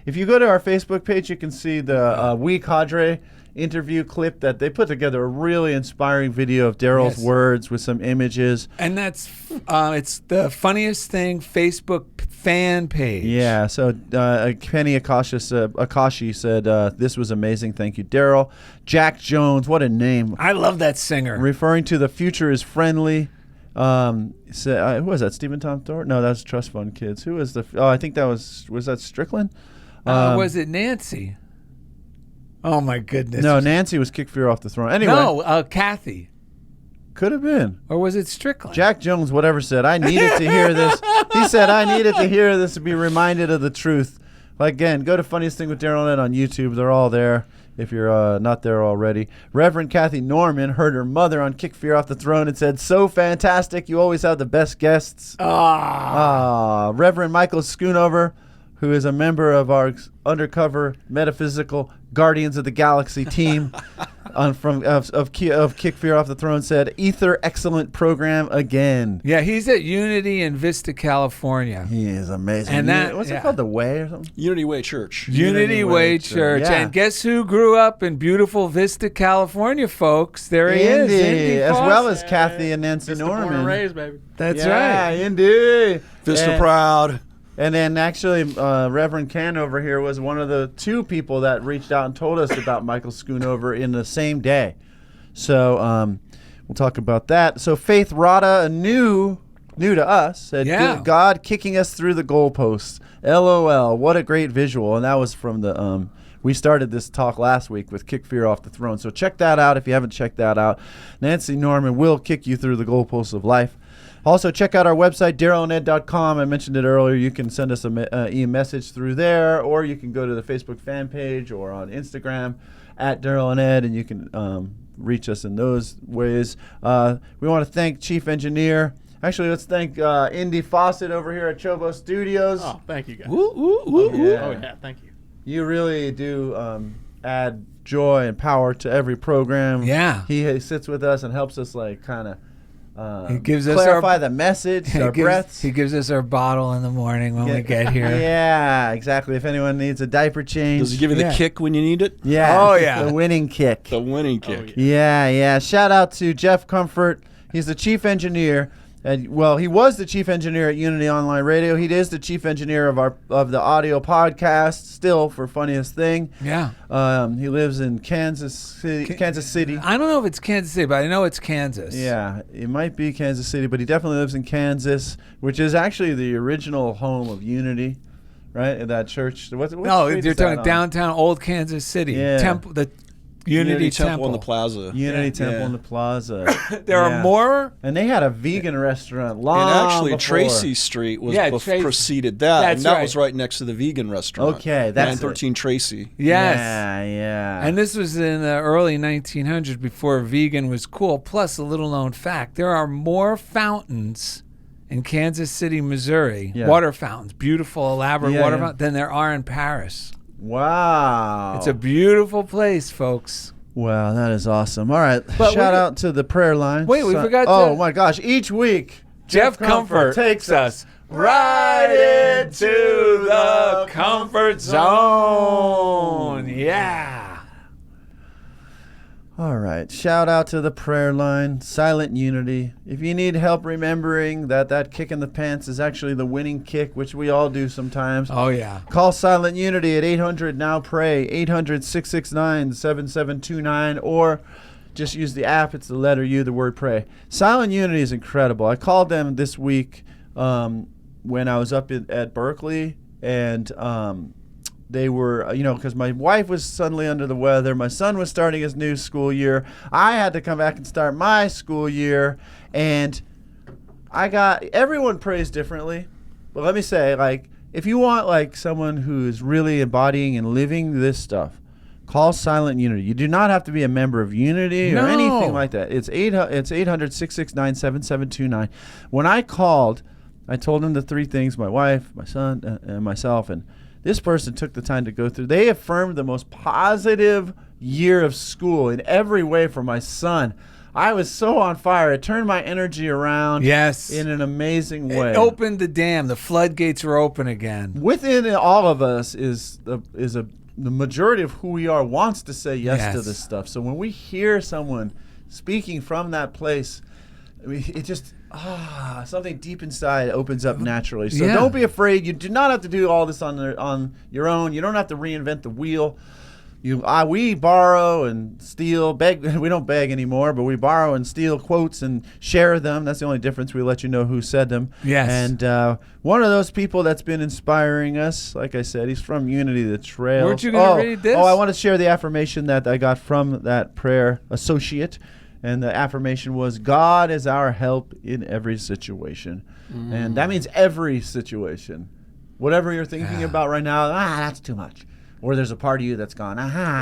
if you go to our Facebook page, you can see the Wee Cadre interview clip that they put together, a really inspiring video of Darrell's words with some images. And that's it's the Funniest Thing Facebook fan page. Yeah, so Penny Akashi said, this was amazing. Thank you, Darrell. Jack Jones, what a name. I love that singer. Referring to the future is friendly. Who was that? Stephen Tom Thornton? No, that's Trust Fund Kids. Who was I think that was that Strickland? Was it Nancy? Oh my goodness! No, Nancy was Kick Fear Off the Throne. Anyway, no, Kathy. Could have been. Or was it Strickland? Jack Jones, whatever, said, I needed to hear this. He said, I needed to hear this to be reminded of the truth. Again, go to Funniest Thing with Darrell and Ed on YouTube. They're all there if you're not there already. Reverend Kathy Norman heard her mother on Kick Fear Off the Throne and said, so fantastic. You always have the best guests. Reverend Michael Schoonover, who is a member of our undercover metaphysical Guardians of the Galaxy team of Kick Fear Off the Throne, said, Ether, excellent program again. Yeah, he's at Unity in Vista, California. He is amazing. And what's it called? The Way or something? Unity Way Church. Unity Way Church. Yeah. And guess who grew up in beautiful Vista, California, folks? There he is. Indy as Foster. well as Kathy and Nancy Norman. Born and raised, baby. That's yeah, right. Indy. Vista Proud. And then actually, Reverend Ken over here was one of the two people that reached out and told us about Michael Schoonover in the same day. So we'll talk about that. So Faith Rada, new to us, said, God kicking us through the goalposts. LOL, what a great visual. And that was from the, we started this talk last week with Kick Fear Off the Throne. So check that out if you haven't checked that out. Nancy Norman will kick you through the goalposts of life. Also, check out our website, darrellanded.com. I mentioned it earlier. You can send us a e-message through there, or you can go to the Facebook fan page or on Instagram at Darrell and Ed, and you can reach us in those ways. We want to thank Chief Engineer. Actually, let's thank Indy Fawcett over here at CHOBO Studios. Oh, thank you, guys. Yeah. Oh, yeah, thank you. You really do add joy and power to every program. Yeah. He sits with us and helps us, like, kind of he gives us clarify the message, our breaths. He gives us our bottle in the morning when we get here. Yeah, exactly. If anyone needs a diaper change. Does he give you the kick when you need it? Yeah. Oh, yeah. The winning kick. The winning kick. Oh, yeah. Yeah. Shout out to Jeff Comfort. He's the chief engineer. Well, he was the chief engineer at Unity Online Radio. He is the chief engineer of the audio podcast, still, for Funniest Thing. Yeah. He lives in Kansas City. I don't know if it's Kansas City, but I know it's Kansas. Yeah, it might be Kansas City, but he definitely lives in Kansas, which is actually the original home of Unity, right? In that church. What No, street you're is that talking on? downtown old Kansas City. Yeah. Temple, the Unity Temple in the plaza. Unity Temple in the plaza. There are more. And they had a vegan restaurant long And actually, before. Tracy Street was preceded that, That's and that right. was right next to the vegan restaurant. Okay, that's 913 Tracy. Yes. Yeah. And this was in the early 1900s before vegan was cool. Plus, a little known fact, there are more fountains in Kansas City, Missouri, water fountains, beautiful, elaborate water fountains, than there are in Paris. Wow. It's a beautiful place, folks. Wow, that is awesome. All right, But shout out to the prayer line. Wait, we forgot to- Oh, my gosh. Each week, Jeff Comfort takes us right into the comfort zone. Yeah. All right. Shout out to the prayer line, Silent Unity. If you need help remembering that kick in the pants is actually the winning kick, which we all do sometimes. Oh, yeah. Call Silent Unity at 800-NOW-PRAY, 800-669-7729, or just use the app. It's the letter U, the word pray. Silent Unity is incredible. I called them this week when I was up at Berkeley, and they were, because my wife was suddenly under the weather. My son was starting his new school year. I had to come back and start my school year. And everyone prays differently. But let me say, if you want, someone who is really embodying and living this stuff, call Silent Unity. You do not have to be a member of Unity or anything like that. It's 800-669-7729. When I called, I told them the three things, my wife, my son, and myself, and this person took the time to go through. They affirmed the most positive year of school in every way for my son. I was so on fire. It turned my energy around in an amazing way. It opened the dam. The floodgates were open again. Within all of us is the majority of who we are wants to say yes to this stuff. So when we hear someone speaking from that place, it just... something deep inside opens up naturally. So don't be afraid. You do not have to do all this on your own. You don't have to reinvent the wheel. We borrow and steal, beg. We don't beg anymore, but we borrow and steal quotes and share them. That's the only difference. We let you know who said them. Yes. And one of those people that's been inspiring us, like I said, he's from Unity, the Trails. Weren't you going to read this? Oh, I want to share the affirmation that I got from that prayer associate. And the affirmation was, God is our help in every situation. And that means every situation. Whatever you're thinking about right now, that's too much. Or there's a part of you that's gone,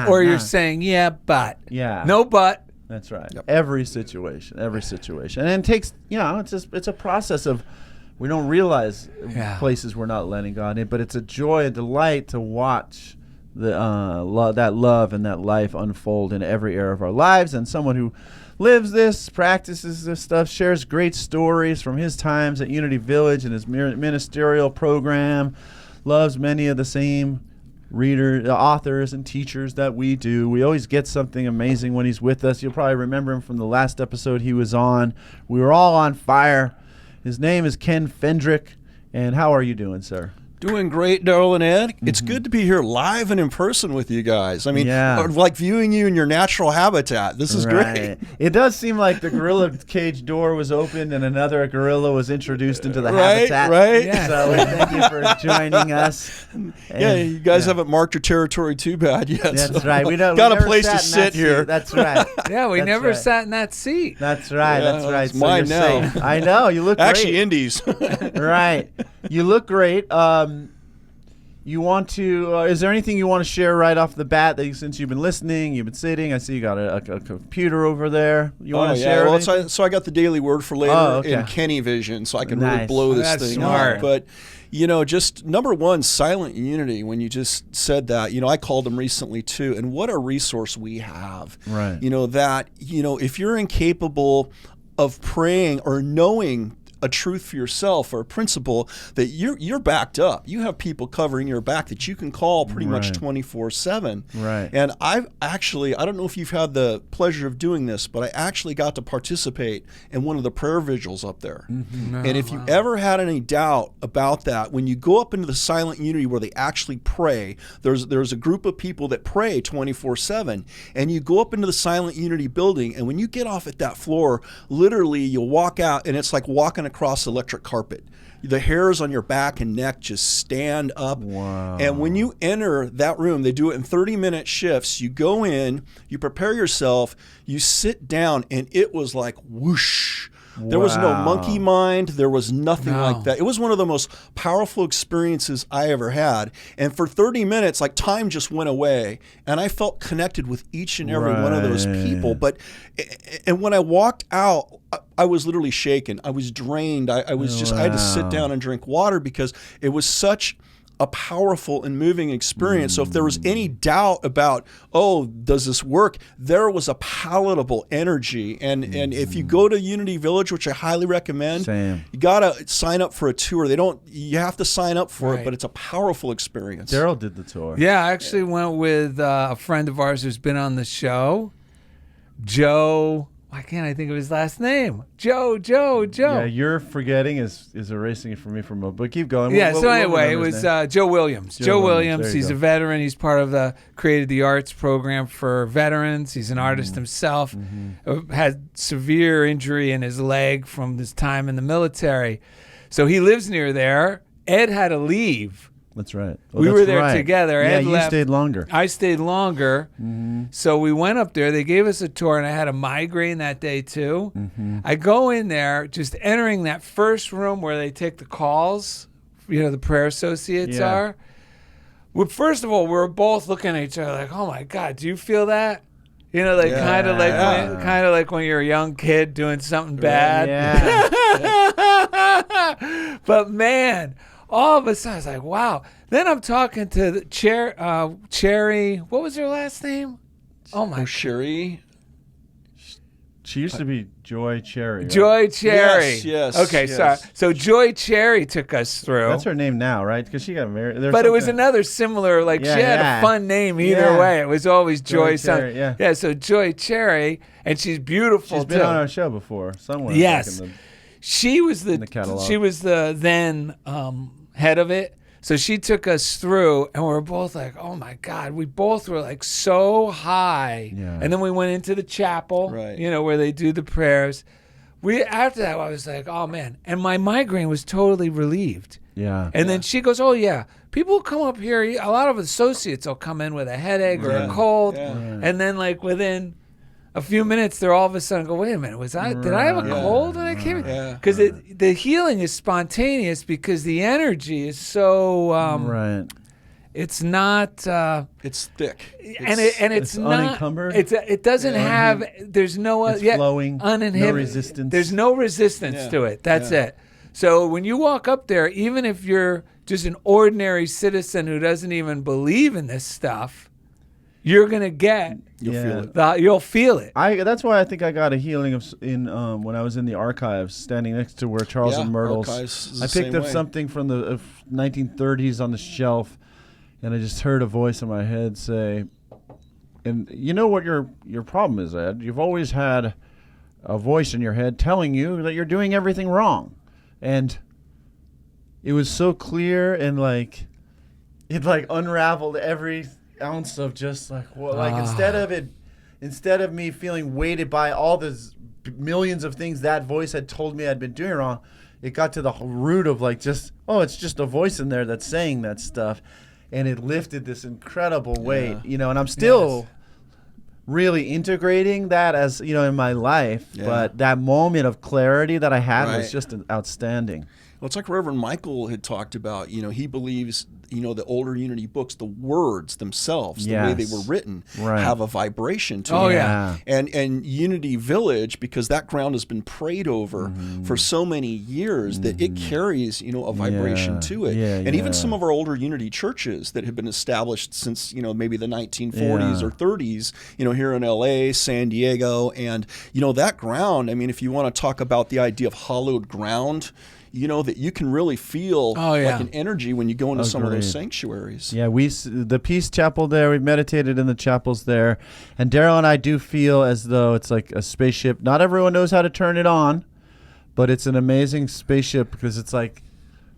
or you're saying, yeah, but. Yeah. No but. That's right. Yep. Every situation. And it takes, it's a process of, we don't realize places we're not letting God in, but it's a joy, a delight to watch that love and that life unfold in every area of our lives. And someone who lives this, practices this stuff, shares great stories from his times at Unity Village and his ministerial program, loves many of the same authors and teachers that we do. We always get something amazing when he's with us. You'll probably remember him from the last episode he was on. We were all on fire. His name is Ken Fendrick. And how are you doing, sir? Doing great, Darrell and Ed. It's good to be here live and in person with you guys. I mean, like viewing you in your natural habitat. This is great. It does seem like the gorilla cage door was opened and another gorilla was introduced into the habitat. Right. Yeah. So thank you for joining us. And, you guys haven't marked your territory too bad yet. That's right. We don't got a place to sit here. That's right. Yeah, we never sat in that seat. That's right. That's right. It's mine now. Safe. I know. You look great. Actually, Indies. Right. You look great. You want to? Is there anything you want to share right off the bat? Since you've been listening, you've been sitting. I see you got a computer over there. You want to share? Well, so I got the daily word for later in Kenny Vision, so I can really blow this thing smart. up. But just number one, silent unity. When you just said that, I called them recently too, and what a resource we have. Right. If you're incapable of praying or knowing a truth for yourself or a principle, that you're backed up. You have people covering your back that you can call pretty much 24/7. Right. And I don't know if you've had the pleasure of doing this, but I actually got to participate in one of the prayer vigils up there. And if you ever had any doubt about that, when you go up into the silent unity where they actually pray, there's a group of people that pray 24/7, and you go up into the silent unity building, and when you get off at that floor, literally you'll walk out and it's like walking across electric carpet. The hairs on your back and neck just stand up. Wow. And when you enter that room, they do it in 30-minute shifts. You go in, you prepare yourself, you sit down, and it was like whoosh. There was no monkey mind. There was nothing like that. It was one of the most powerful experiences I ever had. And for 30 minutes, like time just went away. And I felt connected with each and every one of those people. And when I walked out, I was literally shaken. I was drained. I had to sit down and drink water because it was such a powerful and moving experience. So if there was any doubt about, does this work? There was a palatable energy. And if you go to Unity Village, which I highly recommend, you got to sign up for a tour. You have to sign up for it, but it's a powerful experience. Darrell did the tour. Yeah, I actually went with a friend of ours who's been on the show, Joe. Why can't I think of his last name? Joe. Yeah, you're forgetting is erasing it for me from a book. Keep going. Yeah, so anyway, it was Joe Williams. Joe Williams, he's a veteran. He's part of created the arts program for veterans. He's an artist himself. Had severe injury in his leg from his time in the military. So he lives near there. Ed had to leave. That's right. We were there together. Yeah, Ed you stayed longer. I stayed longer. So we went up there. They gave us a tour, and I had a migraine that day too. I go in there, just entering that first room where they take the calls, the prayer associates are. Well, first of all, we were both looking at each other like, oh my God, do you feel that? Kind of like when you're a young kid doing something bad. Yeah. But man, all of a sudden, I was like, wow. Then I'm talking to the Cherry. What was her last name? Oh, my. Sherry. She used to be Joy Cherry. Right? Joy Cherry. Yes. Okay, sorry. So Joy Cherry took us through. That's her name now, right? Because she got married. But it was another similar, she had a fun name either way. It was always Joy something. Yeah, so Joy Cherry, and she's beautiful too. She's been on our show before, somewhere. Yes. She was the then head of it. So she took us through, and we were both like, oh my God. We both were like so high. Yeah. And then we went into the chapel, where they do the prayers. After that, I was like, oh man. And my migraine was totally relieved. Yeah. And then she goes, oh yeah, people come up here. A lot of associates will come in with a headache or a cold. Yeah. And then within a few minutes, they're all of a sudden go, wait a minute, did I have a cold when I came? Yeah. Because the healing is spontaneous because the energy is so right. It's not. It's thick. It's not unencumbered. It doesn't have. There's no. It's flowing. Uninhibited. No resistance. There's no resistance to it. That's it. So when you walk up there, even if you're just an ordinary citizen who doesn't even believe in this stuff, you're gonna get. You'll feel it. You'll feel it. That's why I think I got a healing when I was in the archives, standing next to where Charles and Myrtle's. I picked up something from the 1930s on the shelf, and I just heard a voice in my head say, "And you know what your problem is, Ed? You've always had a voice in your head telling you that you're doing everything wrong," and it was so clear, and it unraveled every ounce of just instead of me feeling weighted by all the millions of things that voice had told me I'd been doing wrong, it got to the root of it's just a voice in there that's saying that stuff, and it lifted this incredible weight, and I'm still really integrating that as in my life, but that moment of clarity that I had was just outstanding. Well, it's like Reverend Michael had talked about, he believes, the older Unity books, the words themselves, the way they were written, have a vibration to them. Yeah. And Unity Village, because that ground has been prayed over for so many years that it carries, a vibration to it. And even some of our older Unity churches that have been established since, maybe the 1940s or 30s, here in LA, San Diego, and, that ground, I mean, if you want to talk about the idea of hallowed ground, that you can really feel like an energy when you go into some of those sanctuaries. Yeah, the Peace Chapel there, we've meditated in the chapels there, and Darrell and I do feel as though it's like a spaceship. Not everyone knows how to turn it on, but it's an amazing spaceship because it's like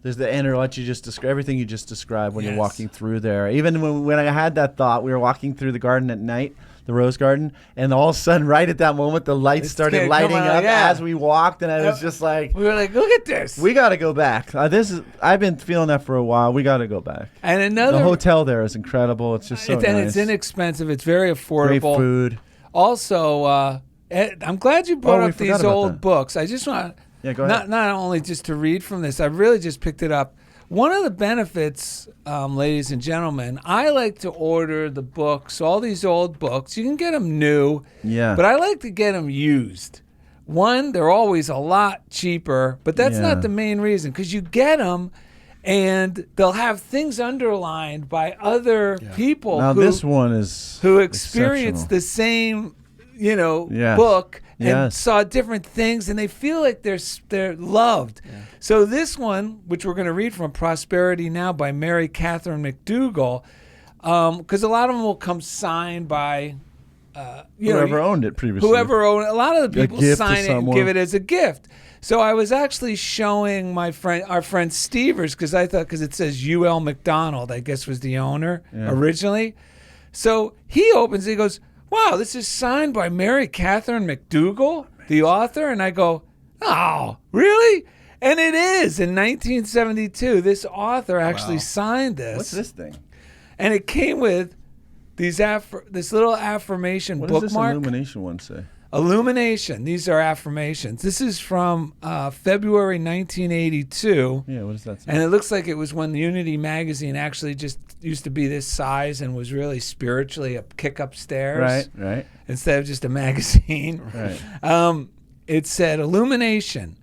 there's the energy, what you just described, everything you just described when you're walking through there. Even when I had that thought, we were walking through the garden at night, the rose garden, and all of a sudden, right at that moment, the lights started lighting up as we walked, and I was just like, we were like, look at this. We got to go back. I've been feeling that for a while. We got to go back. And the hotel there is incredible. It's just so nice. And it's inexpensive. It's very affordable. Great food. Also, Ed, I'm glad you brought up these old books. I just want go ahead. Not only just to read from this, I really just picked it up. One of the benefits, ladies and gentlemen, I like to order the books, all these old books. You can get them new, but I like to get them used. One, they're always a lot cheaper, but that's not the main reason, because you get them and they'll have things underlined by other people who experienced the same book and saw different things, and they feel like they're loved. So this one, which we're going to read from, Prosperity Now by Mary Catherine McDougall, because a lot of them will come signed by whoever owned it previously. Whoever owned it. A lot of the people sign it and give it as a gift. So I was actually showing our friend Stevers, because I thought, because it says U.L. McDonald, I guess was the owner originally. So he opens it, he goes, wow, this is signed by Mary Catherine McDougall, the author? And I go, oh, really? And it is. In 1972, this author actually signed this. What's this thing? And it came with this little affirmation bookmark. What does this illumination one say? Illumination. These are affirmations. This is from February 1982. Yeah, what does that say? And it looks like it was when the Unity magazine actually just used to be this size and was really spiritually a kick upstairs. Right. Instead of just a magazine. Right. It said, illumination,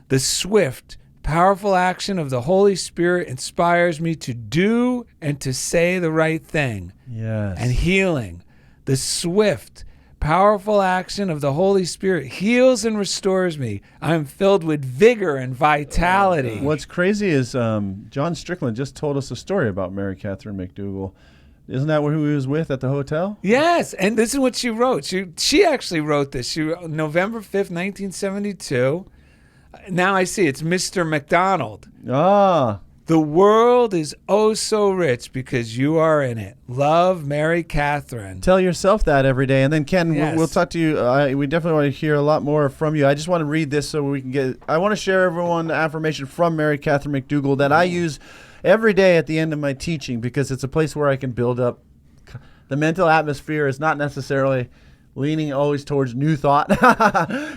the swift, powerful action of the Holy Spirit inspires me to do and to say the right thing. Yes. And healing, the swift, powerful action of the Holy Spirit heals and restores me. I'm filled with vigor and vitality. What's crazy is John Strickland just told us a story about Mary Catherine McDougall. Isn't that who he was with at the hotel? Yes, and this is what she wrote. She actually wrote this. She wrote November 5th, 1972. Now I see it's Mr. McDonald. Ah. The world is oh so rich because you are in it. Love, Mary Catherine. Tell yourself that every day. And then, Ken, we'll talk to you. We definitely want to hear a lot more from you. I just want to read this so we can get... I want to share everyone the affirmation from Mary Catherine McDougall that I use every day at the end of my teaching, because it's a place where I can build up. The mental atmosphere is not necessarily leaning always towards new thought.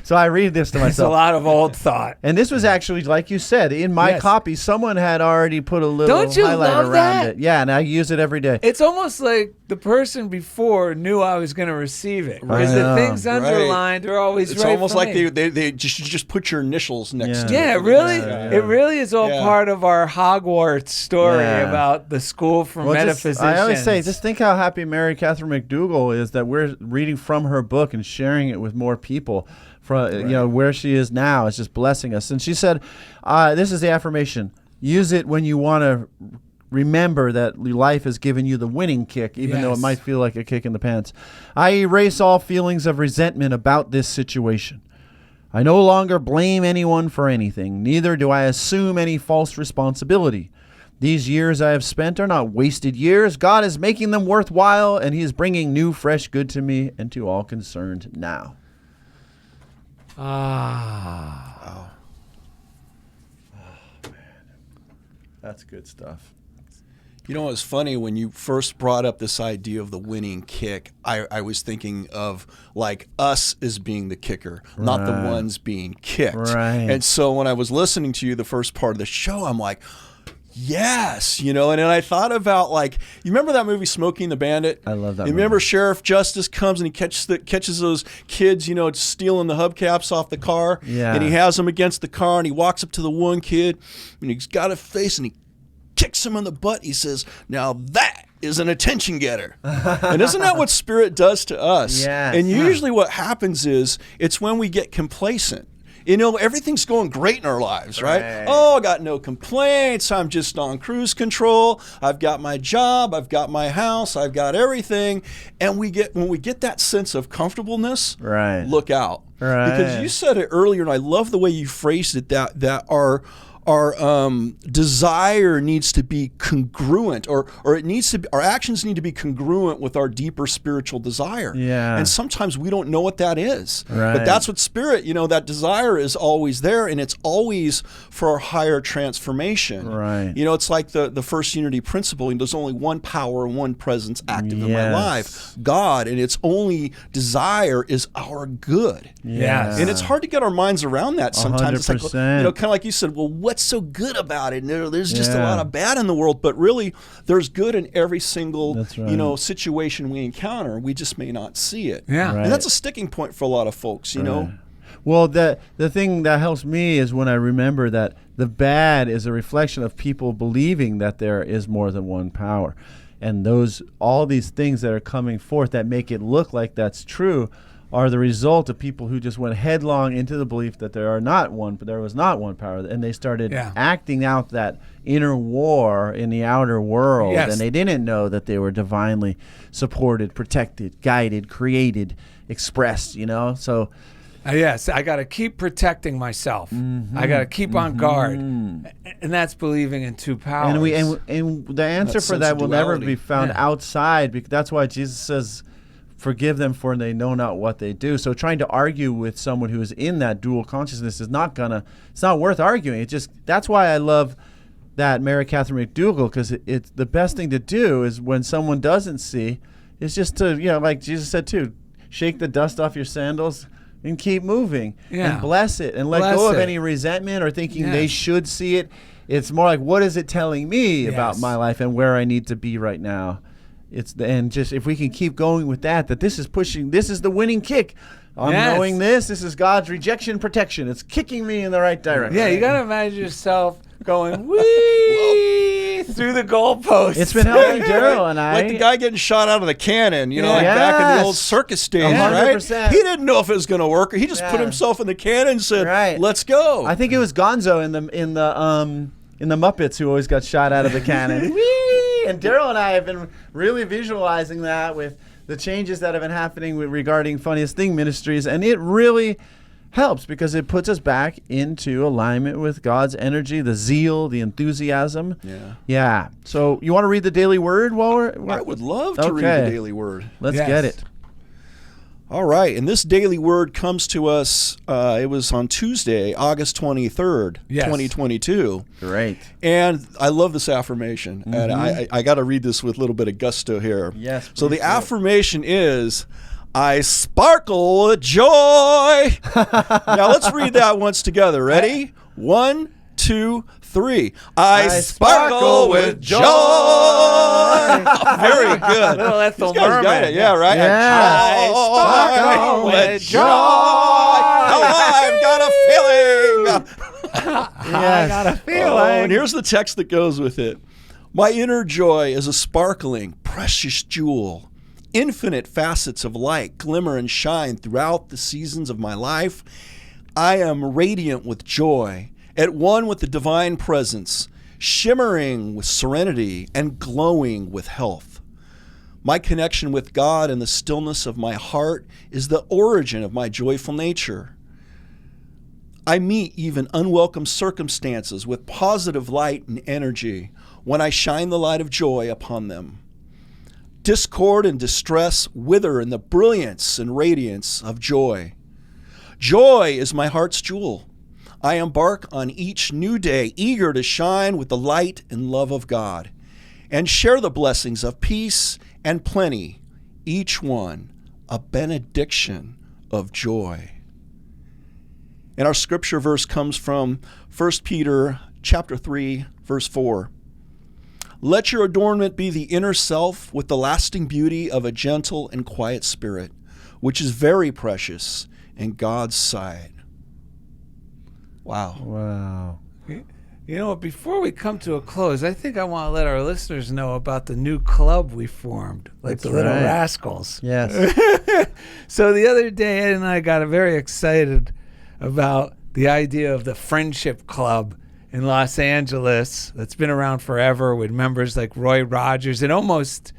So I read this to It's a myself. lot of old thought. And this was actually, like you said, in my Yes. copy, someone had already put a little Don't you highlight love around that? it. Yeah, and I use it every day. It's almost like the person before knew I was going to receive it. Because I the know. things Right. underlined are always It's right almost for like me. they just put your initials next to it. Yeah, really. Yeah. It really is all Yeah. part of our Hogwarts story Yeah. about the school for Well, metaphysicians. I always say, just think how happy Mary Catherine McDougall is that we're reading from her book and sharing it with more people. From where she is now, it's just blessing us. And she said, "This is the affirmation. Use it when you want to remember that life has given you the winning kick, even though it Yes. might feel like a kick in the pants. I erase all feelings of resentment about this situation. I no longer blame anyone for anything. Neither do I assume any false responsibility. These years I have spent are not wasted years. God is making them worthwhile, and He is bringing new, fresh good to me and to all concerned now." That's good stuff. You know, it's funny when you first brought up this idea of the winning kick, I was thinking of like us as being the kicker, not the Right. ones being kicked. Right. And so when I was listening to you the first part of the show, I'm like, yes, and then I thought about, like, you remember that movie Smokey and the Bandit? I love that You remember movie. Sheriff Justice comes and he catches those kids, stealing the hubcaps off the car. Yeah. And he has them against the car and he walks up to the one kid and he's got a face and he kicks him in the butt. He says, "Now that is an attention getter." And isn't that what Spirit does to us? Yes. And usually what happens is it's when we get complacent. Everything's going great in our lives, right? Right. Oh, I got no complaints. I'm just on cruise control. I've got my job. I've got my house. I've got everything. And when we get that sense of comfortableness, Right. look out. Right. Because you said it earlier, and I love the way you phrased it, that our desire needs to be congruent, or it needs to be, our actions need to be congruent with our deeper spiritual desire. Yeah. And sometimes we don't know what that is. Right. But that's what Spirit, that desire is always there, and it's always for our higher transformation. Right. It's like the first unity principle. There's only one power and one presence active in my Yes. life, God, and its only desire is our good. Yes. And it's hard to get our minds around that sometimes. It's like, 100%. kind of like you said, well, what's so good about it? And there's just a Yeah. lot of bad in the world, but really there's good in every single, That's right. situation we encounter. We just may not see it. Yeah. Right. And that's a sticking point for a lot of folks, Well, the thing that helps me is when I remember that the bad is a reflection of people believing that there is more than one power. And all these things that are coming forth that make it look like that's true are the result of people who just went headlong into the belief that there was not one power, and they started acting out that inner war in the outer world, Yes. and they didn't know that they were divinely supported, protected, guided, created, expressed, So Yes, I got to keep protecting myself. I got to keep on guard, and that's believing in two powers. and the answer That for sense that of will never duality. be found Yeah. outside, because that's why Jesus says, "Forgive them, for they know not what they do." So trying to argue with someone who is in that dual consciousness it's not worth arguing. That's why I love that Mary Catherine McDougall, because it's the best thing to do is when someone doesn't see, is just to, like Jesus said too, shake the dust off your sandals and keep moving Yeah. and bless it and let Bless go of it. any resentment or thinking Yes. they should see it. It's more like, what is it telling me about Yes. my life and where I need to be right now? And just if we can keep going with that this is the winning kick. I'm Yes. knowing this is God's rejection protection. It's kicking me in the right direction. Yeah, you got to imagine yourself going wee through the goalposts. It's been helping Darrell and I. Like the guy getting shot out of the cannon, like Yes. back in the old circus days, 100%. right? He didn't know if it was going to work. He just put Yeah. himself in the cannon and said, Right. "Let's go." I think it was Gonzo in the Muppets who always got shot out of the cannon. Whee! And Darrell and I have been really visualizing that with the changes that have been happening regarding Funniest Thing Ministries, and it really helps because it puts us back into alignment with God's energy, the zeal, the enthusiasm. Yeah. So you want to read the daily word while we're I would love to read the daily word. Let's Yes. get it. All right, and this daily word comes to us, it was on Tuesday, August 23rd, Yes. 2022. Great. And I love this affirmation, and I got to read this with a little bit of gusto here. Yes, So please the do. affirmation is, I sparkle with joy. Now let's read that once together. Ready? 1, 2, 3. I sparkle with joy. Very good. Little Ethel These guys got it. Yeah, right? Yeah. I sparkle with joy. I've got a feeling. I got a feeling. And here's the text that goes with it. My inner joy is a sparkling, precious jewel. Infinite facets of light glimmer and shine throughout the seasons of my life. I am radiant with joy, at one with the divine presence, shimmering with serenity and glowing with health. My connection with God and the stillness of my heart is the origin of my joyful nature. I meet even unwelcome circumstances with positive light and energy when I shine the light of joy upon them. Discord and distress wither in the brilliance and radiance of joy. Joy is my heart's jewel. I embark on each new day eager to shine with the light and love of God and share the blessings of peace and plenty, each one a benediction of joy. And our scripture verse comes from 1 Peter chapter 3, verse 4. Let your adornment be the inner self with the lasting beauty of a gentle and quiet spirit, which is very precious in God's sight. Wow. Wow. You know, before we come to a close, I think I want to let our listeners know about the new club we formed, like That's the Little right. Rascals. Yes. So the other day, Ed and I got very excited about the idea of the Friendship Club in Los Angeles that's been around forever with members like Roy Rogers and almost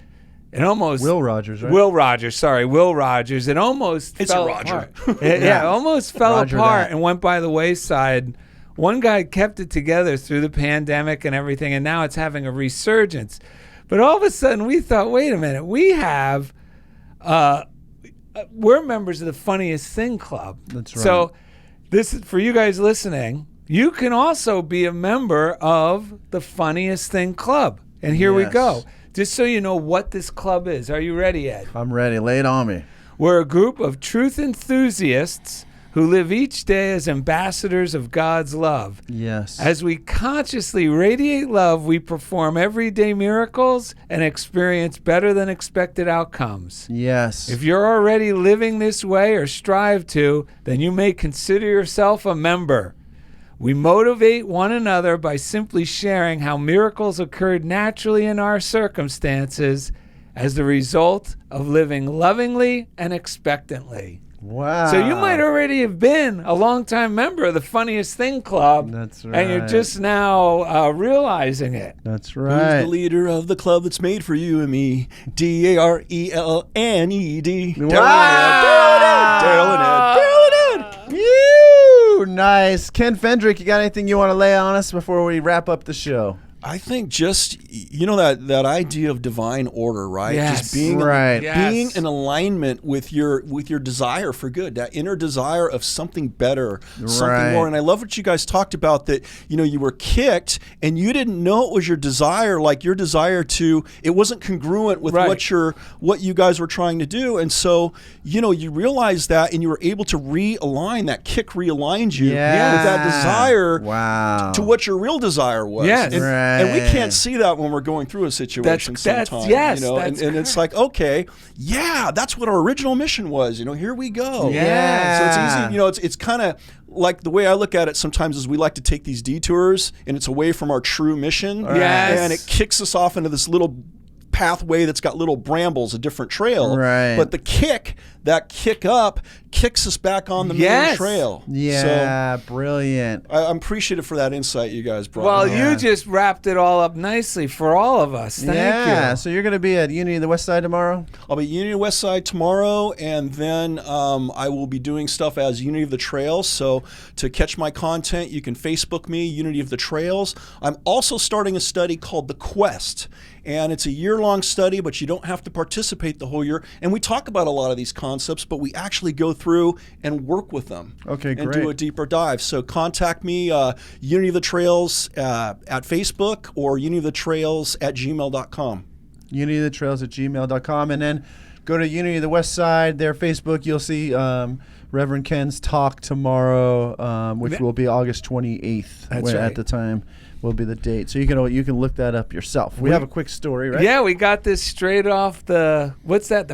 Will Rogers, right? Will Rogers. It almost It's fell a Roger. apart. It almost fell Roger apart that. and went by the wayside. One guy kept it together through the pandemic and everything, and now it's having a resurgence. But all of a sudden, we thought, wait a minute, we're members of the Funniest Thing Club. That's right. So this is for you guys listening. You can also be a member of the Funniest Thing Club. And here we Yes. go. Just so you know what this club is. Are you ready, Ed? I'm ready. Lay it on me. We're a group of truth enthusiasts who live each day as ambassadors of God's love. Yes. As we consciously radiate love, we perform everyday miracles and experience better than expected outcomes. Yes. If you're already living this way or strive to, then you may consider yourself a member. We motivate one another by simply sharing how miracles occurred naturally in our circumstances as the result of living lovingly and expectantly. Wow. So you might already have been a longtime member of the Funniest Thing Club. That's And you're right. just now realizing it. That's Who's right. the leader of the club that's made for you and me? Darrellned. Wow. Darrell and Ed. Ew, nice. Ken Fendrick, you got anything you want to lay on us before we wrap up the show? I think just, you know, that idea of divine order, right? Yes. Just being Right. Yes. being in alignment with your desire for good, that inner desire of something better, something Right. more. And I love what you guys talked about, that, you know, you were kicked and you didn't know it was your desire, like your desire to, it wasn't congruent with Right. what you guys were trying to do. And so, you know, you realized that and you were able to realign, that kick realigned you with that desire Wow. to what your real desire was. Yes. And we Right. can't see that when we're going through a situation That's- sometimes. yes, you know, that's and it's like, okay, yeah, that's what our original mission was. You know, here we go. Yeah. So it's easy. You know, it's kind of like the way I look at it sometimes is we like to take these detours and it's away from our true mission. Yes. And it kicks us off into this little pathway that's got little brambles, a different trail. Right. But the kick up kicks us back on the main Yes. trail. Yeah, brilliant. So I'm appreciative for that insight you guys brought. Well, up. you just wrapped it all up nicely for all of us. Thank you. So you're going to be at Unity of the West Side tomorrow? I'll be at Unity West Side tomorrow, and then I will be doing stuff as Unity of the Trails. So to catch my content, you can Facebook me, Unity of the Trails. I'm also starting a study called The Quest, and it's a year-long study, but you don't have to participate the whole year. And we talk about a lot of these concepts, but we actually go through and work with them. Okay, and great. do a deeper dive. So contact me, Unity of the Trails at Facebook or unityofthetrails@gmail.com. unityofthetrails@gmail.com. And then Go to Unity of the West Side, their Facebook. You'll see Reverend Ken's talk tomorrow, which will be August 28th. That's right. At the time will be the date. So you can look that up yourself. We have a quick story, right? Yeah, we got this straight off the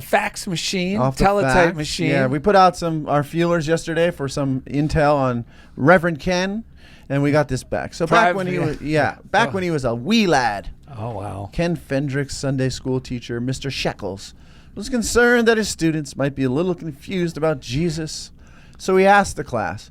fax machine, Off the teletype fax. machine. Yeah, we put out our feelers yesterday for some intel on Reverend Ken, and we got this back. So back when he was a wee lad, Oh, wow. Ken Fendrick, Sunday school teacher, Mr. Shekels, was concerned that his students might be a little confused about Jesus. So he asked the class,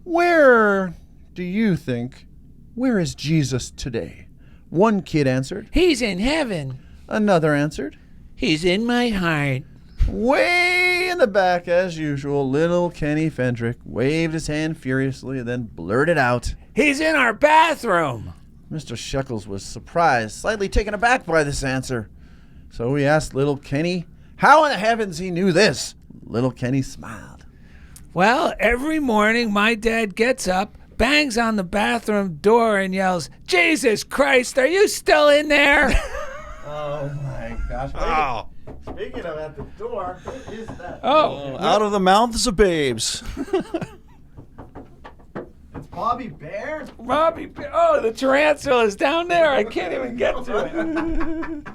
where is Jesus today? One kid answered. He's in heaven. Another answered. He's in my heart. Way in the back, as usual, little Kenny Fendrick waved his hand furiously and then blurted out, He's in our bathroom. Mr. Shekels was surprised, slightly taken aback by this answer. So he asked little Kenny how in the heavens he knew this. Little Kenny smiled. Well, every morning my dad gets up, bangs on the bathroom door, and yells, Jesus Christ, are you still in there? Oh, my gosh. Oh. Speaking of at the door, what is that? Oh, Out of the mouths of babes. It's Bobby Bear? Robbie, the tarantula is down there. I can't even get to it.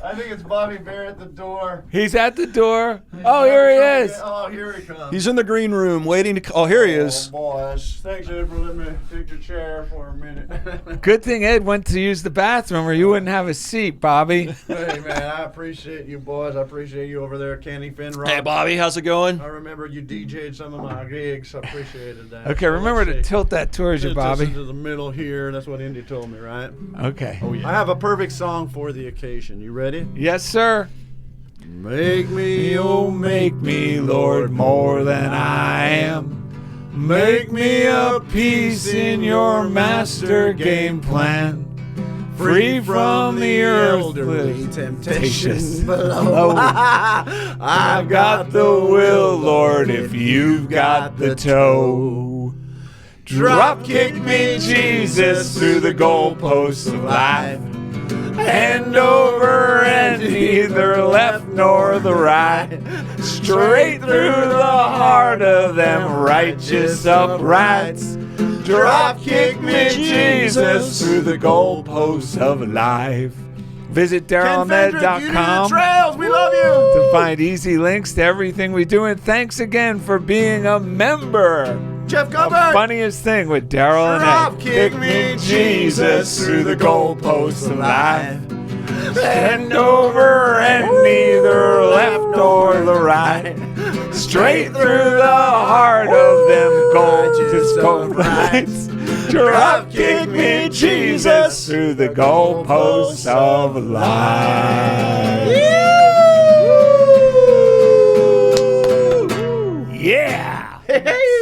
I think it's Bobby Bear at the door. He's at the door. Oh, here he is. Oh, here he comes. He's in the green room waiting to... Oh, here he is. Boys. Thanks, Ed, for letting me take your chair for a minute. Good thing Ed went to use the bathroom or you wouldn't have a seat, Bobby. Hey, man, I appreciate you, boys. I appreciate you over there, Kenny Fendrick. Hey, Bobby, how's it going? I remember you DJ'd some of my gigs. I appreciated that. Okay, remember to tilt that towards you, Just Bobby. into the middle here. That's what Indy told me, right? Okay. I have a perfect song for the occasion. You ready? Yes, sir. Make me, make me, Lord, more than I am. Make me a piece in your master game plan. Free from the earthly temptations below. I've got the will, Lord, if you've got the toe. Drop kick me, Jesus, through the goalposts of life. Hand over and neither left nor the right. Straight through the heart of them righteous uprights. Drop kick me, Jesus, through the goalposts of life. Visit DarrellandEd.com Trails, we love you. to find easy links to everything we do. And thanks again for being a member. Jeff The Gumber. funniest thing with Darrell and Ed. Drop kick me, Jesus, through the goalposts of life. Bend over and neither left nor the right. Straight through the heart of them gorgeous uprights. Drop kick me, Jesus, through the goalposts of life. Yeah.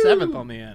Seventh on the end.